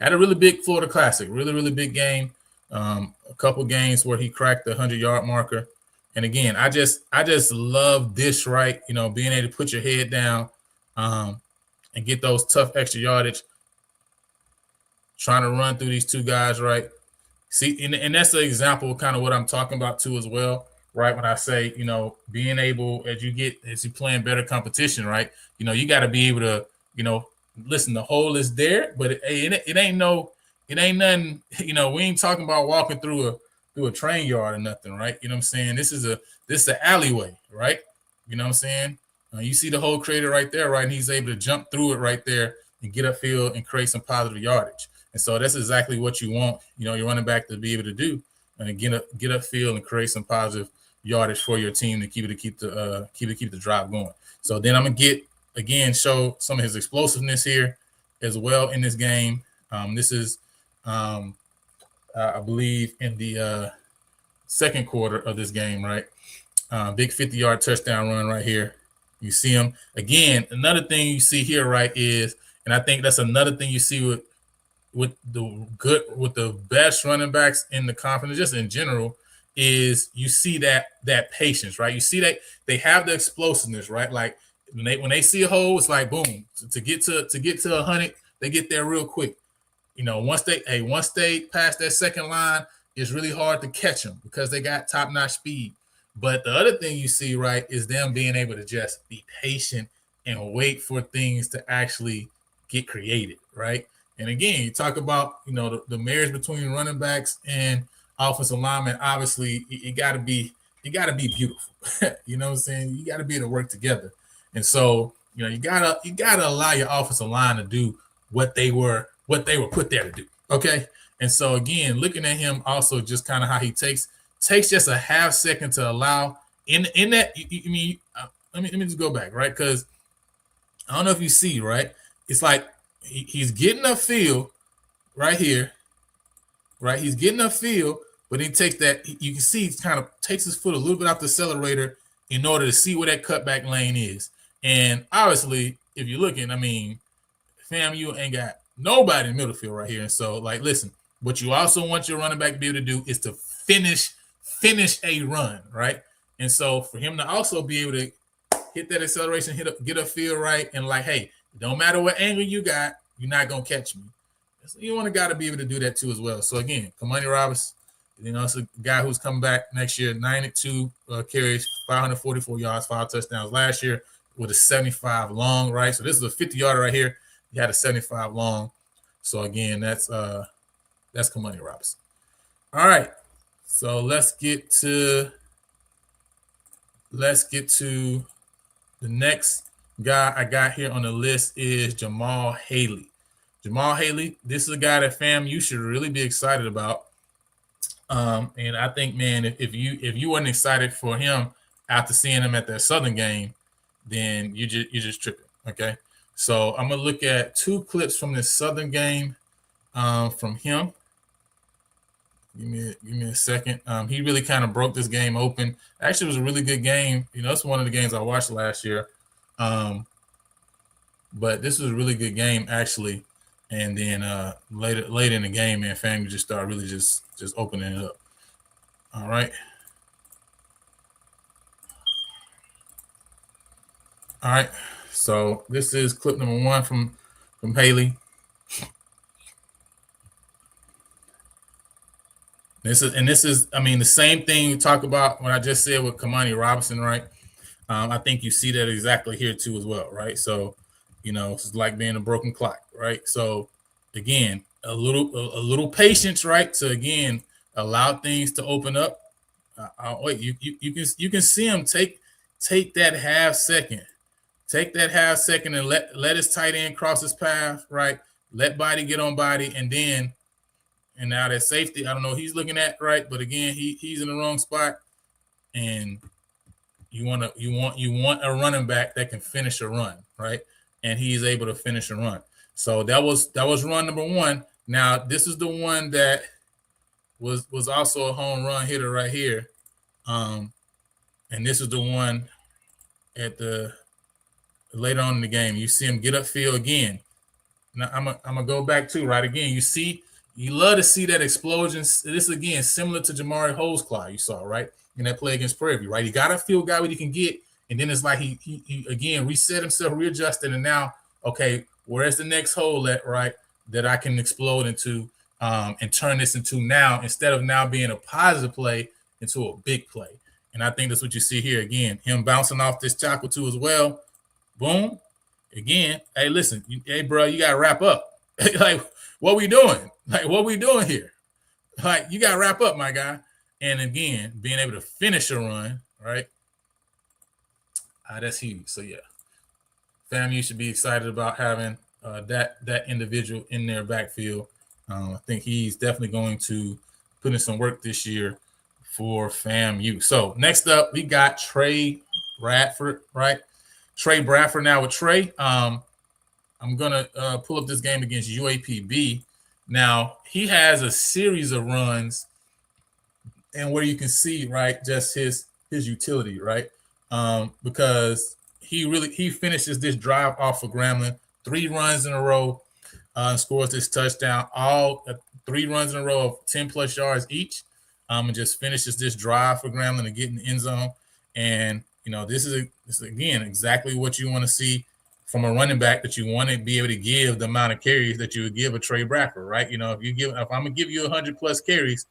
Had a really big Florida Classic, really, really big game. A couple games where he cracked the 100-yard marker. And again, I just love this, right? Being able to put your head down and get those tough extra yardage, trying to run through these two guys, right? See, and that's an example of kind of what I'm talking about too as well, right? When I say, being able, as you playing better competition, right? You got to be able to, listen, the hole is there, but it ain't nothing, we ain't talking about walking through a train yard or nothing, right? You know what I'm saying? This is an alleyway, right? You know what I'm saying? You see the hole created right there, right? And he's able to jump through it right there and get upfield and create some positive yardage. And so that's exactly what you want, your running back to be able to do, and get upfield and create some positive yardage for your team to keep the drive going. So then I'm gonna show some of his explosiveness here as well in this game. This is, I believe, in the second quarter of this game, right? Big 50-yard touchdown run right here. You see him again. Another thing you see here, right, is, and I think that's another thing you see with the best running backs in the conference, just in general, is you see that patience, right? You see that they have the explosiveness, right? Like when they see a hole, it's like boom. To get to 100, they get there real quick. Once they pass that second line, it's really hard to catch them because they got top-notch speed. But the other thing you see, right, is them being able to just be patient and wait for things to actually get created, right? And again, you talk about, the marriage between running backs and offensive lineman, obviously you got to be beautiful. You know what I'm saying? You got to be able to work together. And so, you gotta allow your offensive line to do what they were put there to do. Okay. And so again, looking at him also just kind of how he takes just a half second to allow in that. Let me just go back, right? Because I don't know if you see, right? It's like he's getting upfield right here, right? He's getting upfield, but he takes that. You can see he kind of takes his foot a little bit off the accelerator in order to see where that cutback lane is. And obviously, if you're looking, fam, you ain't got nobody in the middle field right here. And so, like, listen, what you also want your running back to be able to do is to finish a run, right? And so for him to also be able to hit that acceleration, get a feel right, and like, hey, don't matter what angle you got, you're not gonna catch me. So you want a guy to be able to do that too as well. So again, Kamani Roberts, it's a guy who's coming back next year, 92 carries, 544 yards, 5 touchdowns last year with a 75 long, right? So this is a 50-yarder right here. He had a 75 long. So again, that's Kamani Roberts. All right. So let's get to the next guy I got here on the list is Jamal Haley. Jamal Haley, this is a guy that, fam, you should really be excited about. And I think, man, if you weren't excited for him after seeing him at that Southern game, then you're just tripping. Okay. So I'm gonna look at 2 clips from this Southern game from him. Give me a second. He really kind of broke this game open. Actually, it was a really good game. It's one of the games I watched last year. But this was a really good game, actually. And then later in the game, man, FAMU just started really just opening it up. All right. All right. So this is clip number 1 from Haley. This is the same thing you talk about when I just said with Kamani Robinson, right? I think you see that exactly here too as well, right? So, it's like being a broken clock, right? So, again, a little patience, right? To again allow things to open up. Wait, you can see him take that half second, and let his tight end cross his path, right? Let body get on body, and now that safety, I don't know what he's looking at, right? But again, he's in the wrong spot, and you want a running back that can finish a run, right? And he's able to finish a run. So that was run number 1. Now this is the one that was also a home run hitter right here, and this is the one at the later on in the game. You see him get upfield again. Now I'm gonna go back to right again. You love to see that explosion. This again similar to Jamari Holesclaw you saw, right? In that play against Prairie View, right? He got a field guy what he can get, and then it's like he again reset himself, readjusted, and now, okay, where's the next hole at, right? That I can explode into and turn this into now, instead of now being a positive play, into a big play. And I think that's what you see here again. Him bouncing off this tackle too as well. Boom. Again, hey, listen, hey, bro, you gotta wrap up. Like, what we doing? Like, what we doing here? Like, you gotta wrap up, my guy. And again, being able to finish a run, right? That's huge. So yeah, fam, you should be excited about having that individual in their backfield. I think he's definitely going to put in some work this year for FAMU. So next up, we got Trey Bradford, right? Trey Bradford now with Trey. I'm gonna pull up this game against UAPB. Now he has a series of runs, and where you can see, right, just his utility, right? Because he finishes this drive off of Grambling, 3 runs in a row, scores this touchdown, all 3 runs in a row of 10 plus yards each, and just finishes this drive for Grambling to get in the end zone. And this is again exactly what you want to see from a running back, that you want to be able to give the amount of carries that you would give a Trey Bradford, right? If I'm gonna give you 100 plus carries,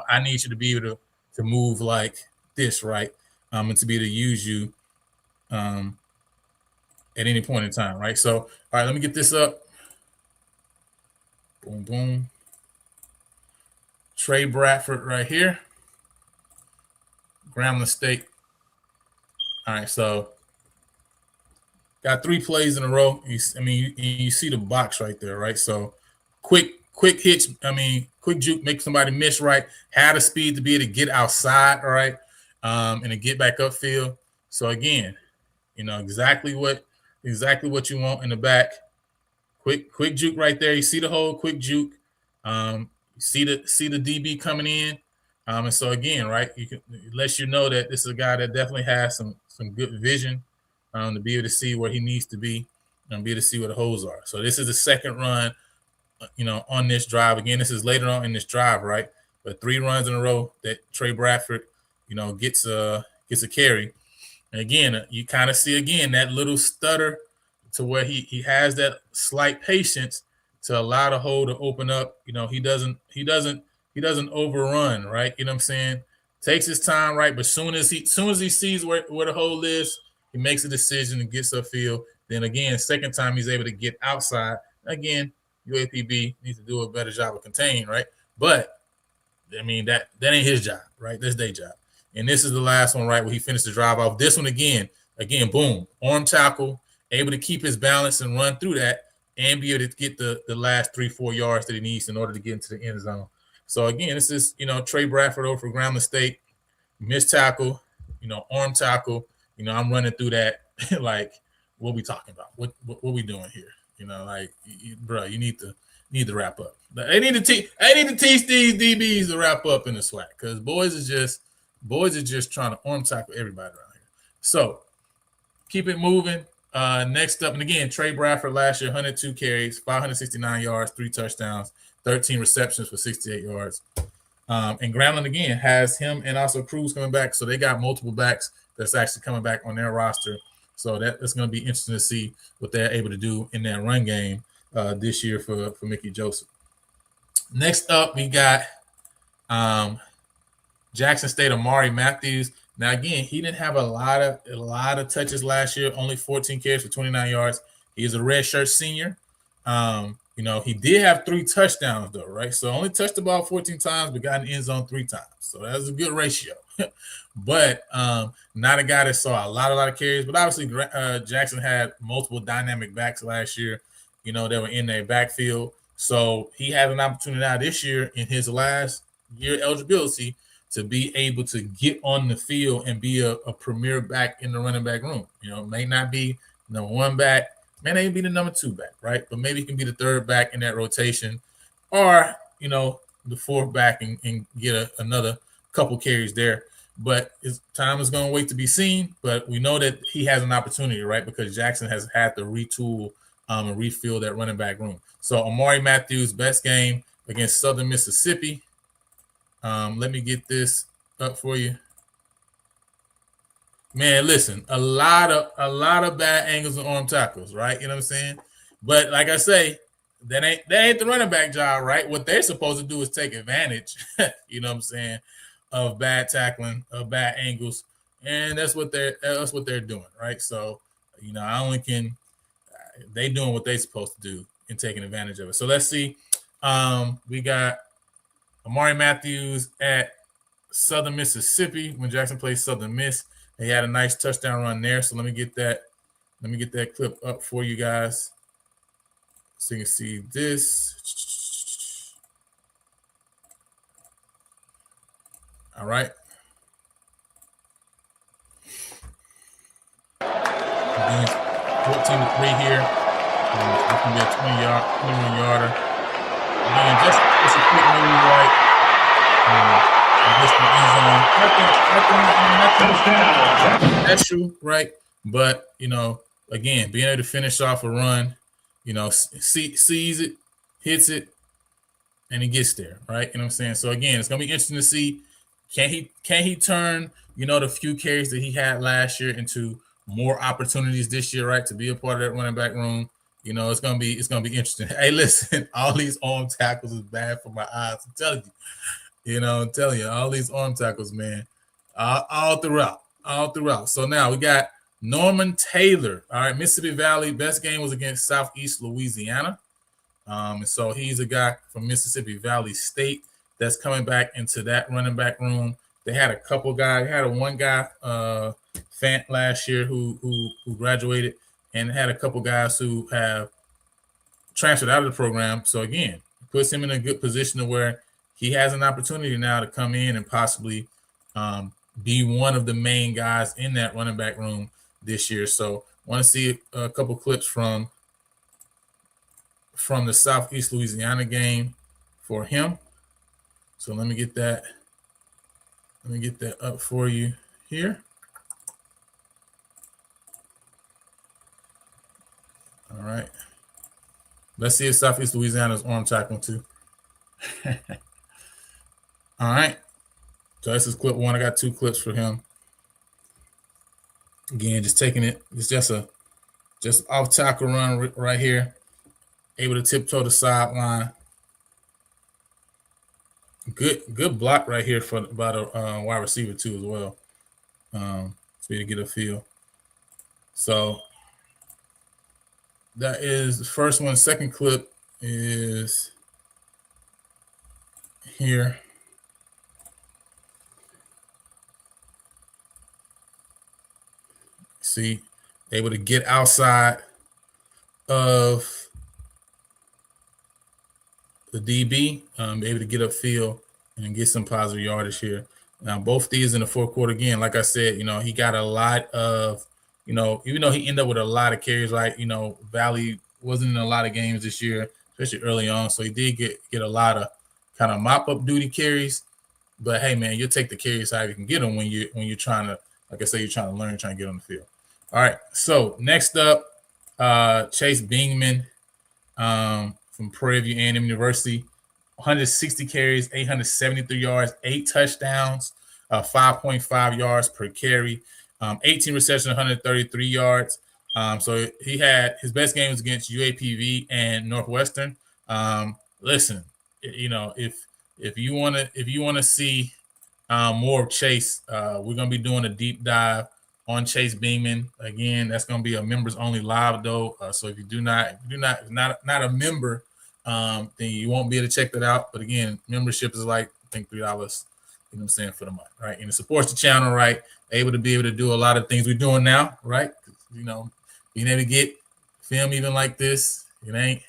I need you to be able to move like this, right? And to be able to use you at any point in time, right? So, all right, let me get this up. Boom, boom. Trey Bradford right here. Grambling State. All right, so got 3 plays in a row. You see the box right there, right? So quick hits. Quick juke, make somebody miss, right? Had the speed to be able to get outside, all right, and to get back upfield. So again, exactly what you want in the back. Quick juke right there. You see the hole, quick juke. You see the DB coming in. And so again, right, it lets you know that this is a guy that definitely has some good vision to be able to see where he needs to be and be able to see where the holes are. So this is the second run, on this drive. Again, this is later on in this drive, right? But 3 runs in a row that Trey Bradford, gets a carry. And again, you kind of see again that little stutter to where he has that slight patience to allow the hole to open up. He doesn't overrun, right? You know what I'm saying? Takes his time, right? But soon as he sees where the hole is, he makes a decision and gets upfield. Then again, second time he's able to get outside. Again, UAPB needs to do a better job of containing, right? But that ain't his job, right? That's their job. And this is the last one, right, where he finished the drive off. This one again, boom, arm tackle, able to keep his balance and run through that and be able to get the last 3-4 yards that he needs in order to get into the end zone. So again, this is, Trey Bradford over for Grambling State, missed tackle, arm tackle. I'm running through that like, what we talking about? What we doing here? Bro, you need to wrap up. I need to teach these DBs to wrap up in the SWAC because boys are just trying to arm tackle everybody around here. So keep it moving. Next up, and again, Trey Bradford last year, 102 carries, 569 yards, 3 touchdowns, 13 receptions for 68 yards. And Grambling again has him and also Cruz coming back, so they got multiple backs that's actually coming back on their roster. So that's going to be interesting to see what they're able to do in that run game this year for Mickey Joseph. Next up, we got Jackson State Amari Matthews. Now again, he didn't have a lot of touches last year. Only 14 carries for 29 yards. He is a redshirt senior. He did have 3 touchdowns though, right? So only touched the ball 14 times, but got in the end zone 3 times. So that was a good ratio. But not a guy that saw a lot of carries. But obviously, Jackson had multiple dynamic backs last year, that were in their backfield. So he had an opportunity now this year in his last year eligibility to be able to get on the field and be a premier back in the running back room. May not be number 1 back, may not even be the number 2 back, right? But maybe he can be the 3rd back in that rotation, or the 4th back and get another couple carries there. But his time is going to wait to be seen. But we know that he has an opportunity, right? Because Jackson has had to retool and refill that running back room. So Amari Matthews, best game against Southern Mississippi. Let me get this up for you. Man, listen, a lot of bad angles and arm tackles, right? You know what I'm saying? But like I say, that ain't the running back job, right? What they're supposed to do is take advantage, you know what I'm saying, of bad tackling, of bad angles, and that's what they're doing, right? So, they doing what they're supposed to do and taking advantage of it. So let's see. We got Amari Matthews at Southern Mississippi when Jackson played Southern Miss. He had a nice touchdown run there. So let me get that clip up for you guys so you can see this. All right. 14-3 here. It can be a 21-yarder. Again, just a quick move, right? Nothing special, right? But again, being able to finish off a run, sees it, hits it, and he gets there, right? You know what I'm saying? So again, it's gonna be interesting to see can he turn the few carries that he had last year into more opportunities this year, right? To be a part of that running back room. It's gonna be interesting. Hey, listen, all these arm tackles is bad for my eyes. I'm telling you. I'm telling you, all these arm tackles, man, all throughout. So now we got Norman Taylor. All right, Mississippi Valley. Best game was against Southeast Louisiana. And so he's a guy from Mississippi Valley State. that's coming back into that running back room. They had a couple guys. They had one guy, Fant, last year who graduated, and had a couple guys who have transferred out of the program. So again, it puts him in a good position to where he has an opportunity now to come in and possibly be one of the main guys in that running back room this year. So want to see a couple clips from the Southeast Louisiana game for him. So let me get that up for you here. All right. Let's see if Southeast Louisiana's arm tackling too. All right. So this is clip one. I got two clips for him. Again, just taking it. It's just off tackle run right here. Able to tiptoe the sideline. Good block right here by the wide receiver too as well. For you to get a feel. So that is the first one. Second clip is here. See, able to get outside of the DB, able to get upfield and get some positive yardage here. Now, both these in the fourth quarter, again, like I said, he got a lot of, even though he ended up with a lot of carries, right? Valley wasn't in a lot of games this year, especially early on. So he did get a lot of kind of mop-up duty carries. But hey, man, you'll take the carries how you can get them when you're trying to, like I say, you're trying to learn, trying to get on the field. All right. So next up, Chase Bingman from Prairie View A&M University, 160 carries, 873 yards, 8 touchdowns, 5.5 yards per carry, 18 receptions, 133 yards. So he had his best game was against UAPV and Northwestern. Listen, if you want to see more of Chase, we're gonna be doing a deep dive on Chase Bingman. Again, that's gonna be a members only live though. So if you're not a member, then you won't be able to check that out. But again, membership is like, I think, $3, you know what I'm saying, for the month, right? And it supports the channel, right? Able to do a lot of things we're doing now, right? Being able to get film even like this, it ain't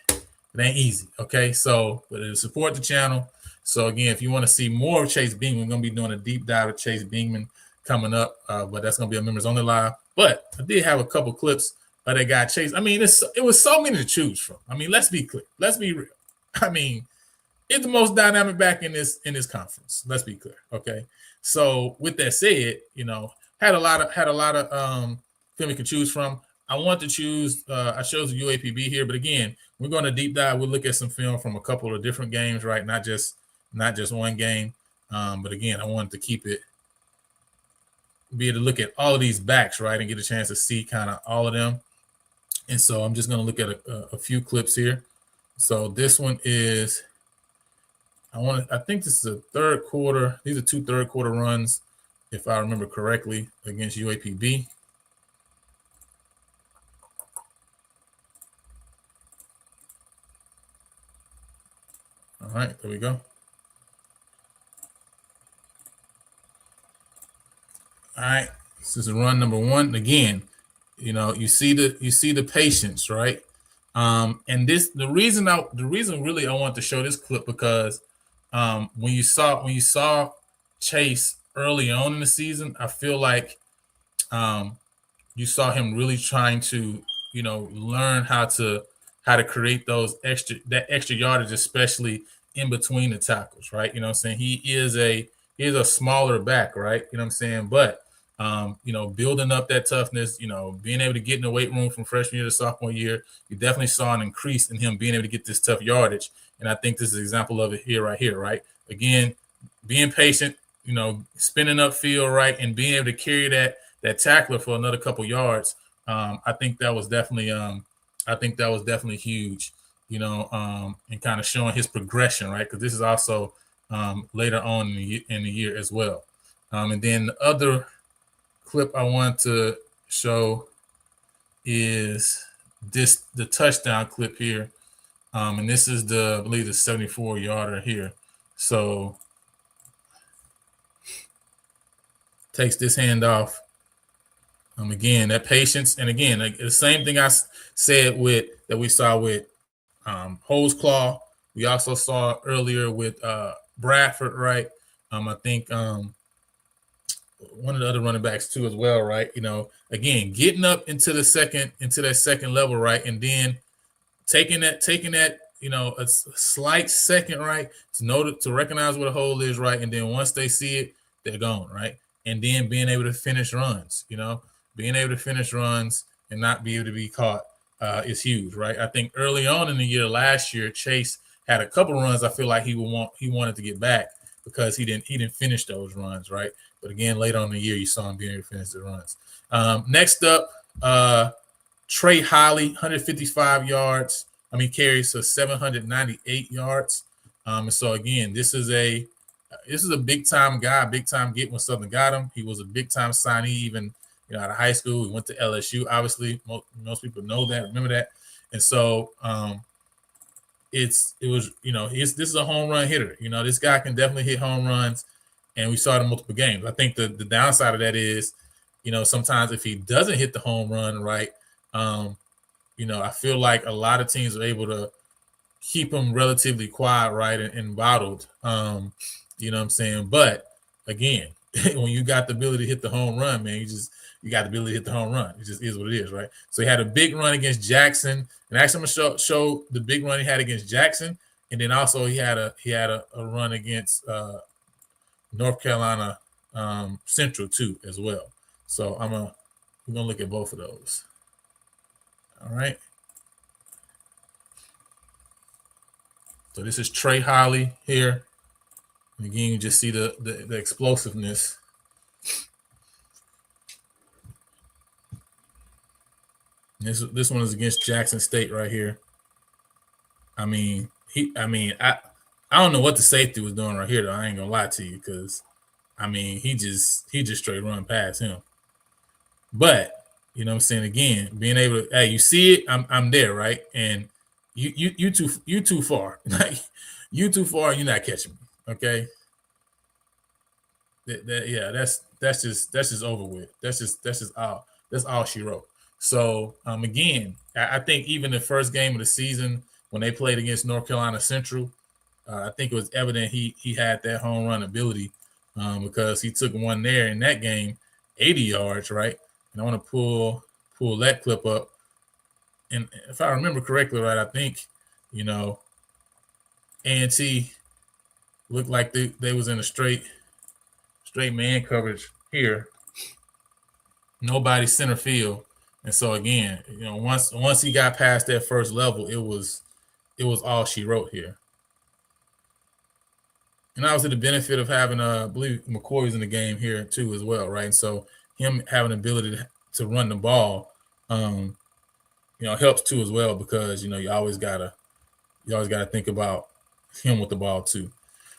easy, okay? So, but it'll support the channel. So again, if you want to see more of Chase Bingman, we're gonna be doing a deep dive of Chase Bingman coming up, but that's gonna be a members only live. But I did have a couple clips of that guy Chase. I mean, it was so many to choose from. I mean, let's be clear, let's be real. I mean, it's the most dynamic back in this conference. Let's be clear, okay? So with that said, had a lot of film you can choose from. I want to choose. I chose the UAPB here, but again, we're going to deep dive. We'll look at some film from a couple of different games, right? Not just one game. But again, I wanted to be able to look at all of these backs, right, and get a chance to see kind of all of them. And so I'm just going to look at a few clips here. So this one is, I think this is a third quarter. These are 2 third quarter runs, if I remember correctly, against UAPB. All right, there we go. All right, this is run number 1. Again, you see the patience, right? And the reason really I want to show this clip because when you saw Chase early on in the season, I feel like you saw him really trying to learn how to create that extra yardage, especially in between the tackles, right? You know what I'm saying? He is a smaller back, right? You know what I'm saying? But building up that toughness, being able to get in the weight room from freshman year to sophomore year, you definitely saw an increase in him being able to get this tough yardage. And I think this is an example of it right here, right? Again, being patient, spinning upfield, right, and being able to carry that tackler for another couple yards. I think that was definitely huge, and kind of showing his progression, right? Because this is also later on in the year as well. And then the other clip I want to show is the touchdown clip here. And this is I believe the 74-yarder here. So takes this handoff. Again, that patience, and again, like the same thing I said with that we saw with Hose Claw. We also saw earlier with Bradford, right? I think one of the other running backs too as well, right? Again, getting up into that second level, right, and then taking that, a slight second, right, to recognize what a hole is, right, and then once they see it, they're gone, right, and then being able to finish runs, being able to finish runs and not be able to be caught is huge, right? I think early on in the year, last year, Chase had a couple runs. I feel like he wanted to get back because he didn't finish those runs, right? But again, later on in the year, you saw him being able to finish the runs. Next up, Trey Holly, 155 yards. Carries to 798 yards. And so again, this is a big time guy, big time get when Southern got him. He was a big time signee, even out of high school. He went to LSU. Obviously, most people know that, remember that. And so this is a home run hitter. This guy can definitely hit home runs, and we saw it in multiple games. I think the downside of that is, sometimes if he doesn't hit the home run right, I feel like a lot of teams are able to keep him relatively quiet, right, and bottled. You know what I'm saying? But again, when you got the ability to hit the home run, man, you got the ability to hit the home run. It just is what it is, right? So he had a big run against Jackson, and actually I'm gonna show the big run he had against Jackson, and then also he had a run against North Carolina Central too as well. So we're gonna look at both of those. All right. So this is Trey Holly here. And again, you just see the explosiveness. This one is against Jackson State right here. I don't know what the safety was doing right here, though. I ain't gonna lie to you, because he just straight run past him. But you know what I'm saying, again, being able to, hey, you see it, I'm there, right? And you too far. Like, you too far, you're not catching me. Okay. That's just over with. That's all she wrote. So again, I think even the first game of the season when they played against North Carolina Central, I think it was evident he had that home run ability, because he took one there in that game, 80 yards, right? And I want to pull that clip up, and if I remember correctly, right, I think A&T looked like they was in a straight man coverage here. Nobody center field. And so again, once he got past that first level, it was all she wrote here. And obviously the benefit of having I believe McCoy's in the game here too as well, right? And so him having the ability to run the ball helps too as well, because you always gotta think about him with the ball too.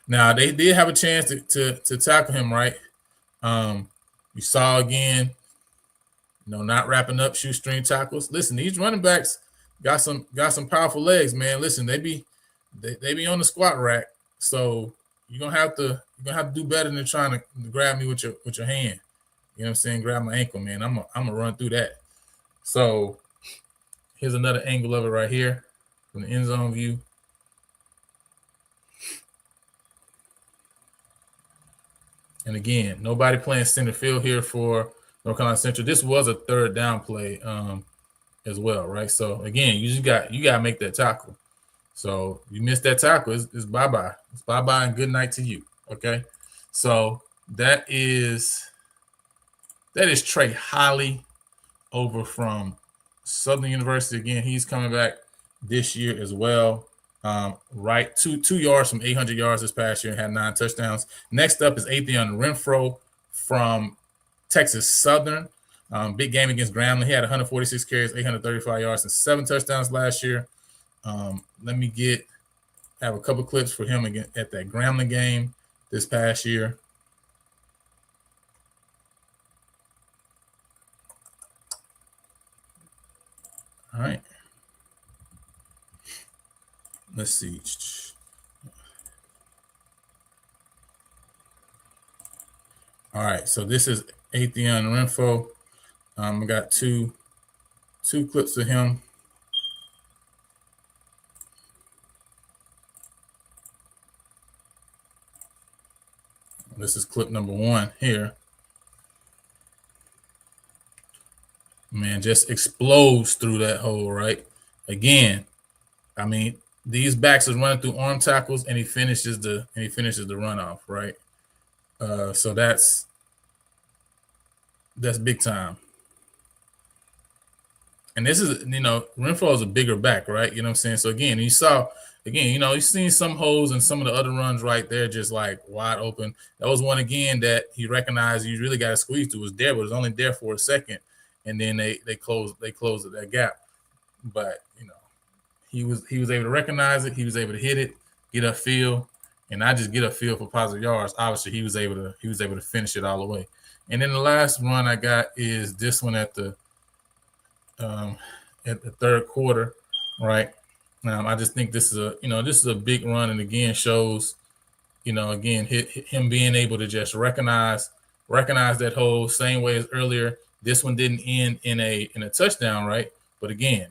Now they did have a chance to tackle him, right? You saw again, not wrapping up shoestring tackles. Listen, these running backs got some powerful legs, man. Listen, they be on the squat rack, so you're gonna have to do better than trying to grab me with your hand. You know what I'm saying? Grab my ankle, man. I'm gonna run through that. So here's another angle of it right here from the end zone view. And again, nobody playing center field here for North Carolina Central. This was a third down play as well, right? So again, you got to make that tackle. So you miss that tackle, it's bye-bye. It's bye-bye and good night to you. Okay. So that is Trey Holly over from Southern University. Again, he's coming back this year as well. Right, two yards from 800 yards this past year and had 9 touchdowns. Next up is Atheon Renfro from Texas Southern. Big game against Grambling. He had 146 carries, 835 yards, and 7 touchdowns last year. Let me have a couple clips for him again at that Grambling game this past year. All right. Let's see. All right, so this is Atheon Renfro. I got two clips of him. This is clip number 1 here. Man, just explodes through that hole, right? Again, I mean, these backs is running through arm tackles, and he finishes the runoff, right? So that's big time. And this is, Renfro is a bigger back, right? You know what I'm saying? So again, you seen some holes in some of the other runs right there, just like wide open. That was one again that he recognized you really got to squeeze to. Was there, but it was only there for a second, and then they closed that gap. But he was able to recognize it. He was able to hit it, get a feel, and not just get a feel for positive yards. Obviously, he was able to finish it all the way. And then the last run I got is this one at the third quarter, right? I just think this is a big run, and again shows, him being able to just recognize that hole same way as earlier. This one didn't end in a touchdown, right? But again,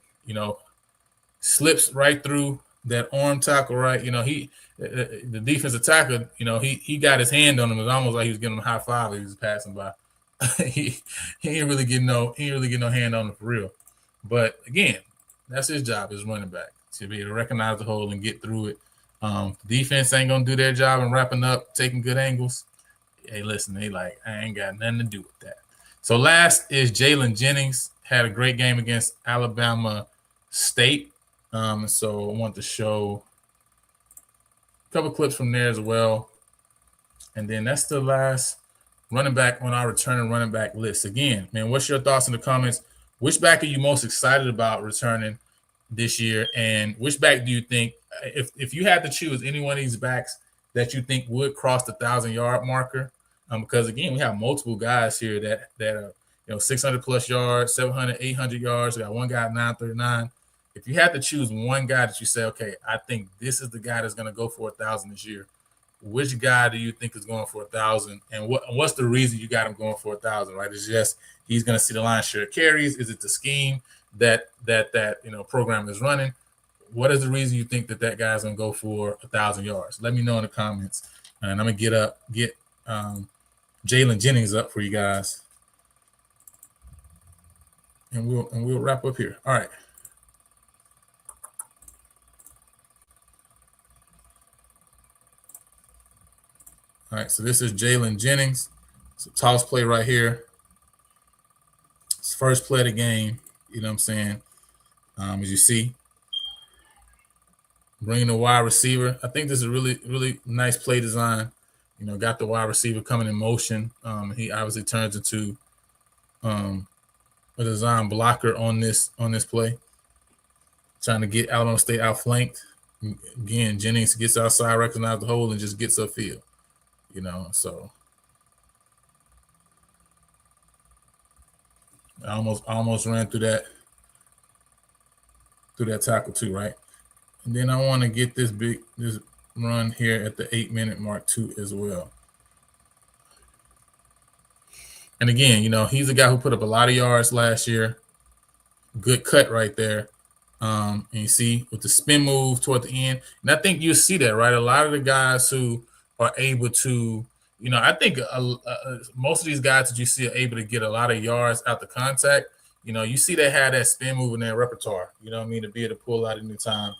slips right through that arm tackle, right? The defensive tackle, he got his hand on him. It was almost like he was giving him a high five. He was passing by. he ain't really getting no hand on him for real. But again, that's his job as running back, to be able to recognize the hole and get through it. Defense ain't gonna do their job in wrapping up, taking good angles. Hey, listen, I ain't got nothing to do with that. So last is Jalen Jennings. Had a great game against Alabama State. So I want to show a couple clips from there as well. And then that's the last running back on our returning running back list. Again, man, what's your thoughts in the comments? Which back are you most excited about returning this year? And which back do you think, if you had to choose any one of these backs that you think would cross the 1,000-yard marker? Because again, we have multiple guys here that are 600 plus yards, 700, 800 yards. We got one guy at 939. If you had to choose one guy that you say, okay, I think this is the guy that's going to go for 1,000 this year, which guy do you think is going for 1,000, and what's the reason you got him going for 1,000? Right? Is just he's going to see the lion's share of carries? Is it the scheme that program is running? What is the reason you think that guy's going to go for 1,000 yards? Let me know in the comments, and I'm gonna get Jalen Jennings up for you guys, and we'll wrap up here. All right. All right, so this is Jalen Jennings. It's a toss play right here. It's first play of the game. You know what I'm saying? As you see, bringing the wide receiver. I think this is a really, really nice play design. Got the wide receiver coming in motion. He obviously turns into a design blocker on this play. Trying to get Alabama State outflanked. Again, Jennings gets outside, recognizes the hole, and just gets upfield. So I almost ran through that tackle too, right? And then I want to get this run here at the 8-minute mark too as well. And again, he's a guy who put up a lot of yards last year. Good cut right there. And you see with the spin move toward the end, and I think you see that, right? A lot of the guys who are able to, I think most of these guys that you see are able to get a lot of yards out the contact. You see they have that spin move in their repertoire, to be able to pull out any time,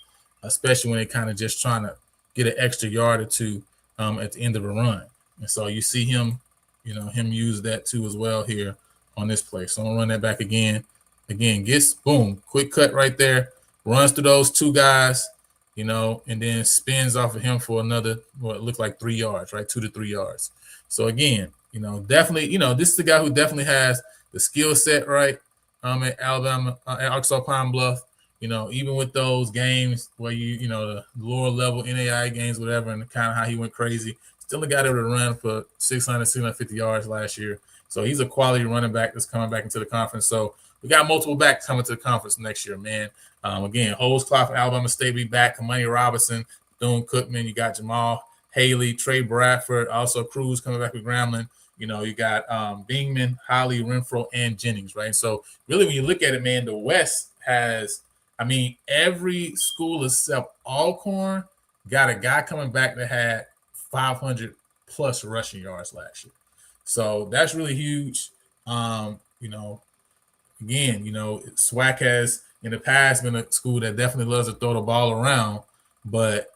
especially when they're kind of just trying to get an extra yard or two at the end of a run. And so you see him use that too as well here on this play. So I'm going to run that back again. Again, gets, boom, quick cut right there, runs through those two guys, and then spins off of him for another, it looked like 3 yards, right? 2 to 3 yards. So again, definitely, this is the guy who definitely has the skill set, right? At Alabama, at Arkansas Pine Bluff, even with those games where the lower level NAI games, whatever, and kind of how he went crazy, still got able to run for 600, 650 yards last year. So he's a quality running back that's coming back into the conference. So we got multiple backs coming to the conference next year, man. Again, Holesclaw from Alabama State be back. Kamani Robinson, Doon Cookman. You got Jamal Haley, Trey Bradford, also Cruz coming back with Grambling. You got Bingman, Holly, Renfro, and Jennings, right? So really, when you look at it, man, the West has, I mean, every school except Alcorn got a guy coming back that had 500 plus rushing yards last year. So that's really huge. Again, SWAC has in the past been a school that definitely loves to throw the ball around, but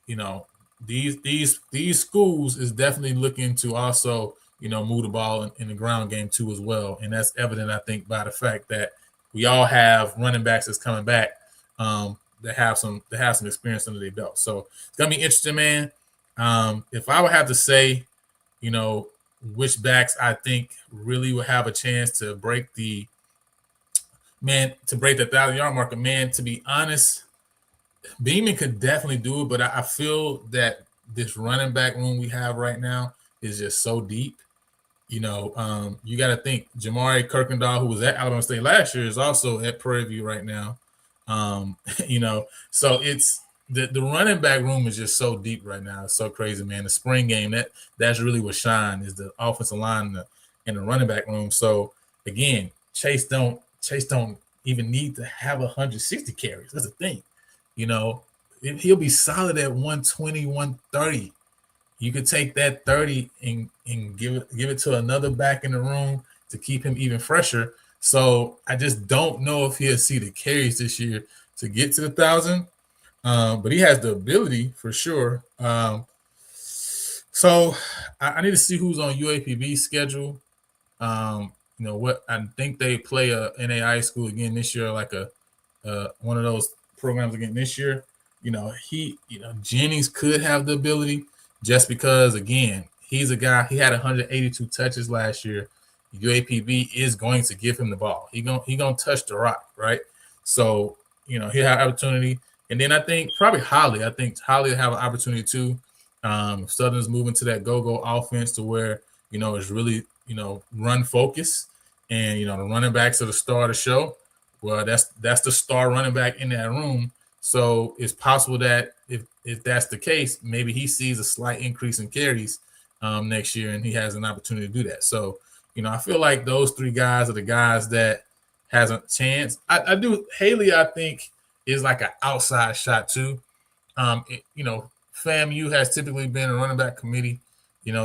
you know, these schools is definitely looking to also move the ball in the ground game too as well, and that's evident I think by the fact that we all have running backs that's coming back that have some experience under their belt. So it's gonna be interesting, man. If I would have to say, which backs I think really would have a chance to break the 1,000-yard marker, man, to be honest, Beeman could definitely do it, but I feel that this running back room we have right now is just so deep. You got to think Jamari Kirkendall, who was at Alabama State last year, is also at Prairie View right now. So it's the running back room is just so deep right now. It's so crazy, man. The spring game, that's really what shine is the offensive line and the running back room. So again, Chase don't even need to have 160 carries. That's the thing. He'll be solid at 120, 130. You could take that 30 and give it to another back in the room to keep him even fresher. So I just don't know if he'll see the carries this year to get to the 1,000. But he has the ability for sure. So I need to see who's on UAPB's schedule. What I think they play a NAI school again this year, like one of those programs again this year. Jennings could have the ability just because, again, he's a guy, he had 182 touches last year. UAPB is going to give him the ball. He gonna touch the rock, right? So, he'll have opportunity. And then I think probably Holly. I think Holly will have an opportunity too. Southern's moving to that go-go offense to where, it's really, run focus. And, the running backs are the star of the show. Well, that's the star running back in that room. So it's possible that if that's the case, maybe he sees a slight increase in carries next year, and he has an opportunity to do that. So, I feel like those three guys are the guys that has a chance. I do. Haley, I think, is like an outside shot too. FAMU has typically been a running back committee,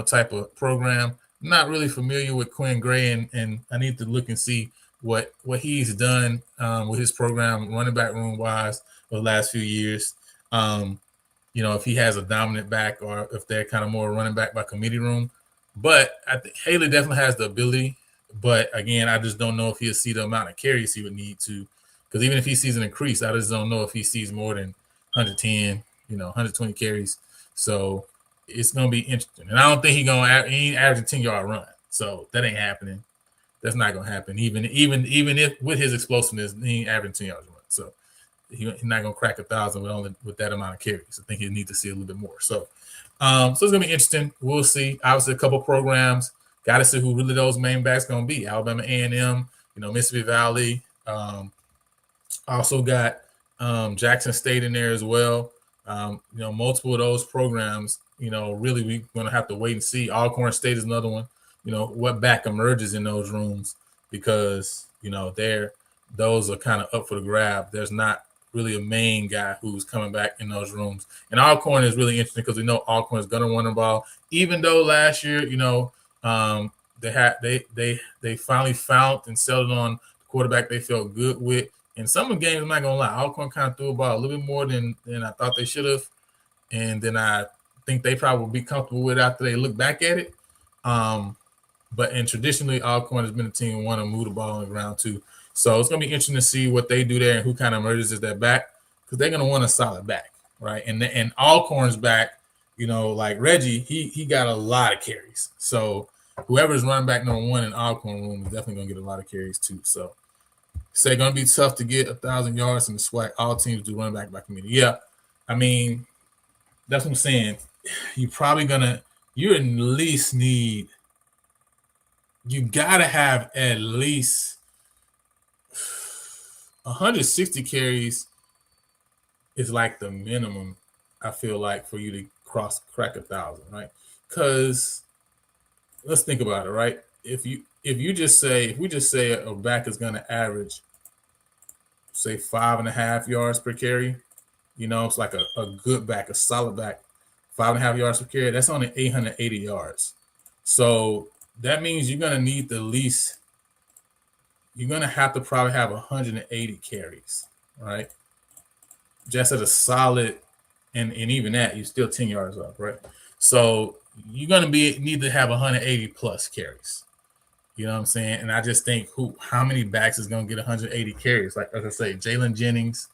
type of program. I'm not really familiar with Quinn Gray, and I need to look and see what he's done with his program running back room wise the last few years. If he has a dominant back or if they're kind of more running back by committee room. But I think Haley definitely has the ability. But again, I just don't know if he'll see the amount of carries he would need to. Because even if he sees an increase, I just don't know if he sees more than 110, 120 carries. So it's going to be interesting. And I don't think he ain't averaging 10-yard run. So that ain't happening. That's not going to happen. Even if with his explosiveness, he ain't averaging 10 yards run. So he's not going to crack 1,000 with that amount of carries. I think he'll need to see a little bit more. So it's going to be interesting. We'll see. Obviously, a couple programs. Got to see who really those main backs going to be. Alabama A&M, Mississippi Valley. Also got Jackson State in there as well. Multiple of those programs, really we're going to have to wait and see. Alcorn State is another one. What back emerges in those rooms because, those are kind of up for the grab. There's not really a main guy who's coming back in those rooms. And Alcorn is really interesting because we know Alcorn is going to run the ball. Even though last year, they finally found and settled on the quarterback they felt good with. In some of the games, I'm not going to lie, Alcorn kind of threw the ball a little bit more than I thought they should have. And then I think they probably will be comfortable with it after they look back at it. But traditionally, Alcorn has been a team who want to move the ball on the ground too. So it's going to be interesting to see what they do there and who kind of emerges as that back because they're going to want a solid back, right? And Alcorn's back, like Reggie, he got a lot of carries. So whoever's running back number one in Alcorn room is definitely going to get a lot of carries too. So say going to be tough to get 1,000 yards in the SWAC. All teams do running back by committee. Yeah, I mean, that's what I'm saying. You at least need. You got to have at least 160 carries is like the minimum, I feel like, for you to crack 1,000, right? Because let's think about it, right? If we just say a back is going to average, say 5.5 yards per carry, it's like a good back, a solid back, 5.5 yards per carry. That's only 880 yards. So that means you're going to need the least. You're going to have to probably have 180 carries, right? Just at a solid, and even that, you're still 10 yards off, right? So you're going to need to have 180 plus carries. You know what I'm saying? And I just think how many backs is going to get 180 carries? Like I say, Jalen Jennings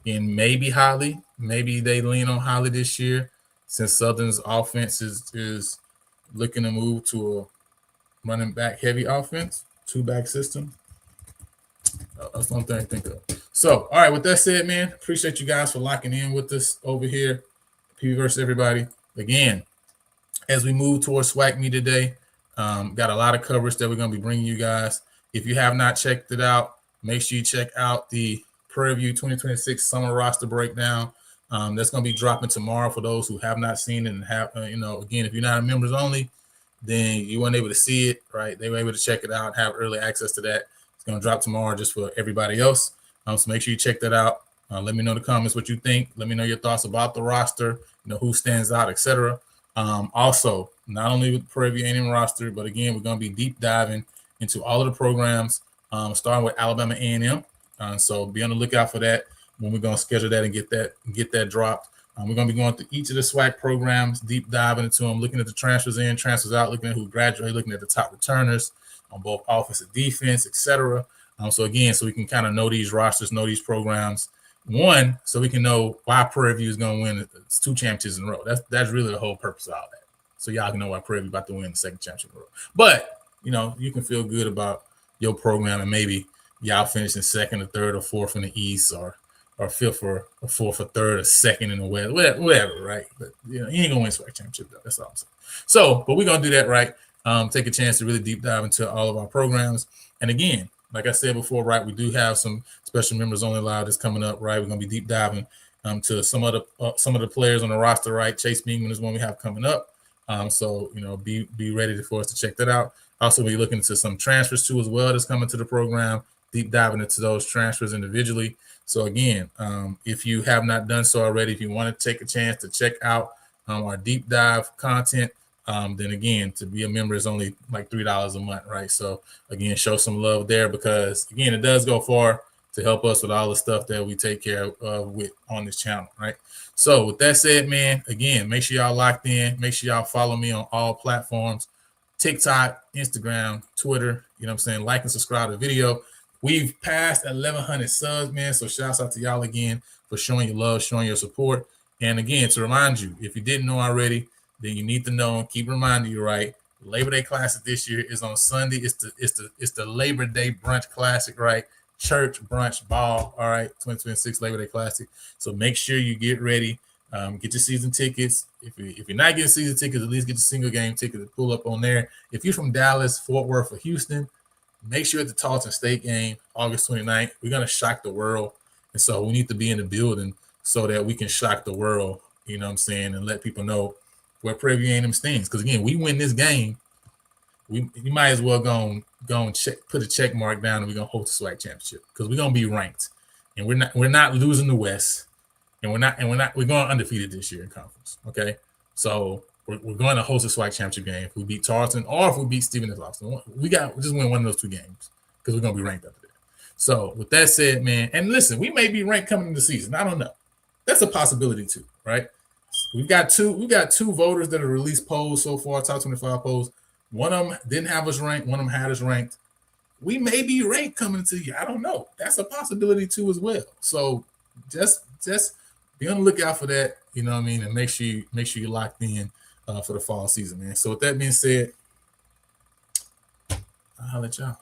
and maybe Holly. Maybe they lean on Holly this year since Southern's offense is looking to move to a running back heavy offense, 2-back system. That's one thing I think of. So, all right, with that said, man, appreciate you guys for locking in with us over here. PV versus everybody. Again, as we move towards SWAC Me today, got a lot of coverage that we're going to be bringing you guys. If you have not checked it out, make sure you check out the Prairie View 2026 summer roster breakdown. That's going to be dropping tomorrow for those who have not seen it and have, again, if you're not a members only, then you weren't able to see it, right? They were able to check it out and have early access to that. It's going to drop tomorrow just for everybody else. So make sure you check that out. Let me know in the comments what you think. Let me know your thoughts about the roster, who stands out, etc. Also, not only with the Prairie View A&M roster, but again, we're going to be deep diving into all of the programs, starting with Alabama A&M. So be on the lookout for that when we're going to schedule that and get that dropped. We're going to be going through each of the SWAC programs, deep diving into them, looking at the transfers in, transfers out, looking at who graduated, looking at the top returners on both offense and defense, etc. So we can kind of know these rosters, know these programs. One, so we can know why Prairie View is going to win 2 championships in a row. That's really the whole purpose of all that. So y'all can know why Prairie View about to win the 2nd championship in a row. But, you can feel good about your program and maybe y'all finishing 2nd or 3rd or 4th in the East or 5th or 4th or 3rd or 2nd in the West, whatever, right? But, you ain't going to win SWAC championship, though. That's all I'm saying. So, but we're going to do that, right? Take a chance to really deep dive into all of our programs. And again, like I said before, right, we do have some special members only live that's coming up, right? We're going to be deep diving to some of the players on the roster, right? Chase Beekman is one we have coming up. So, be ready for us to check that out. Also, we're looking into some transfers too as well that's coming to the program, deep diving into those transfers individually. So again, if you have not done so already, if you want to take a chance to check out our deep dive content, then again, to be a member is only like $3 a month, right? So again, show some love there because again, it does go far to help us with all the stuff that we take care of with on this channel, right? So with that said, man, again, make sure y'all locked in. Make sure y'all follow me on all platforms, TikTok, Instagram, Twitter, like and subscribe to the video. We've passed 1,100 subs, man. So shouts out to y'all again for showing your love, showing your support. And again, to remind you, if you didn't know already, then you need to know and keep reminding you, right? Labor Day Classic this year is on Sunday. It's the Labor Day Brunch Classic, right? Church brunch ball, all right, 2026 Labor Day Classic. So make sure you get ready, get your season tickets. If you're not getting season tickets, at least get your single game ticket to pull up on there. If you're from Dallas, Fort Worth, or Houston, make sure at the Tarleton State game, August 29th, we're going to shock the world. And so we need to be in the building so that we can shock the world, and let people know where Prairie View A&M stands. Because, again, we win this game, you might as well go and put a check mark down and we're going to host the SWAC championship because we're going to be ranked. And we're not losing the West. And we're going undefeated this year in conference. Okay. So we're going to host a SWAC championship game if we beat Tarleton or if we beat Stephen F. Austin. We just win one of those 2 games because we're going to be ranked after that. So with that said, man, and listen, we may be ranked coming into the season. I don't know. That's a possibility too, right? We've got two voters that have released polls so far, top 25 polls. One of them didn't have us ranked. One of them had us ranked. We may be ranked coming into the year. I don't know. That's a possibility too as well. So just be on the lookout for that. You know what I mean? And make sure you're locked in for the fall season, man. So with that being said, I'll let y'all.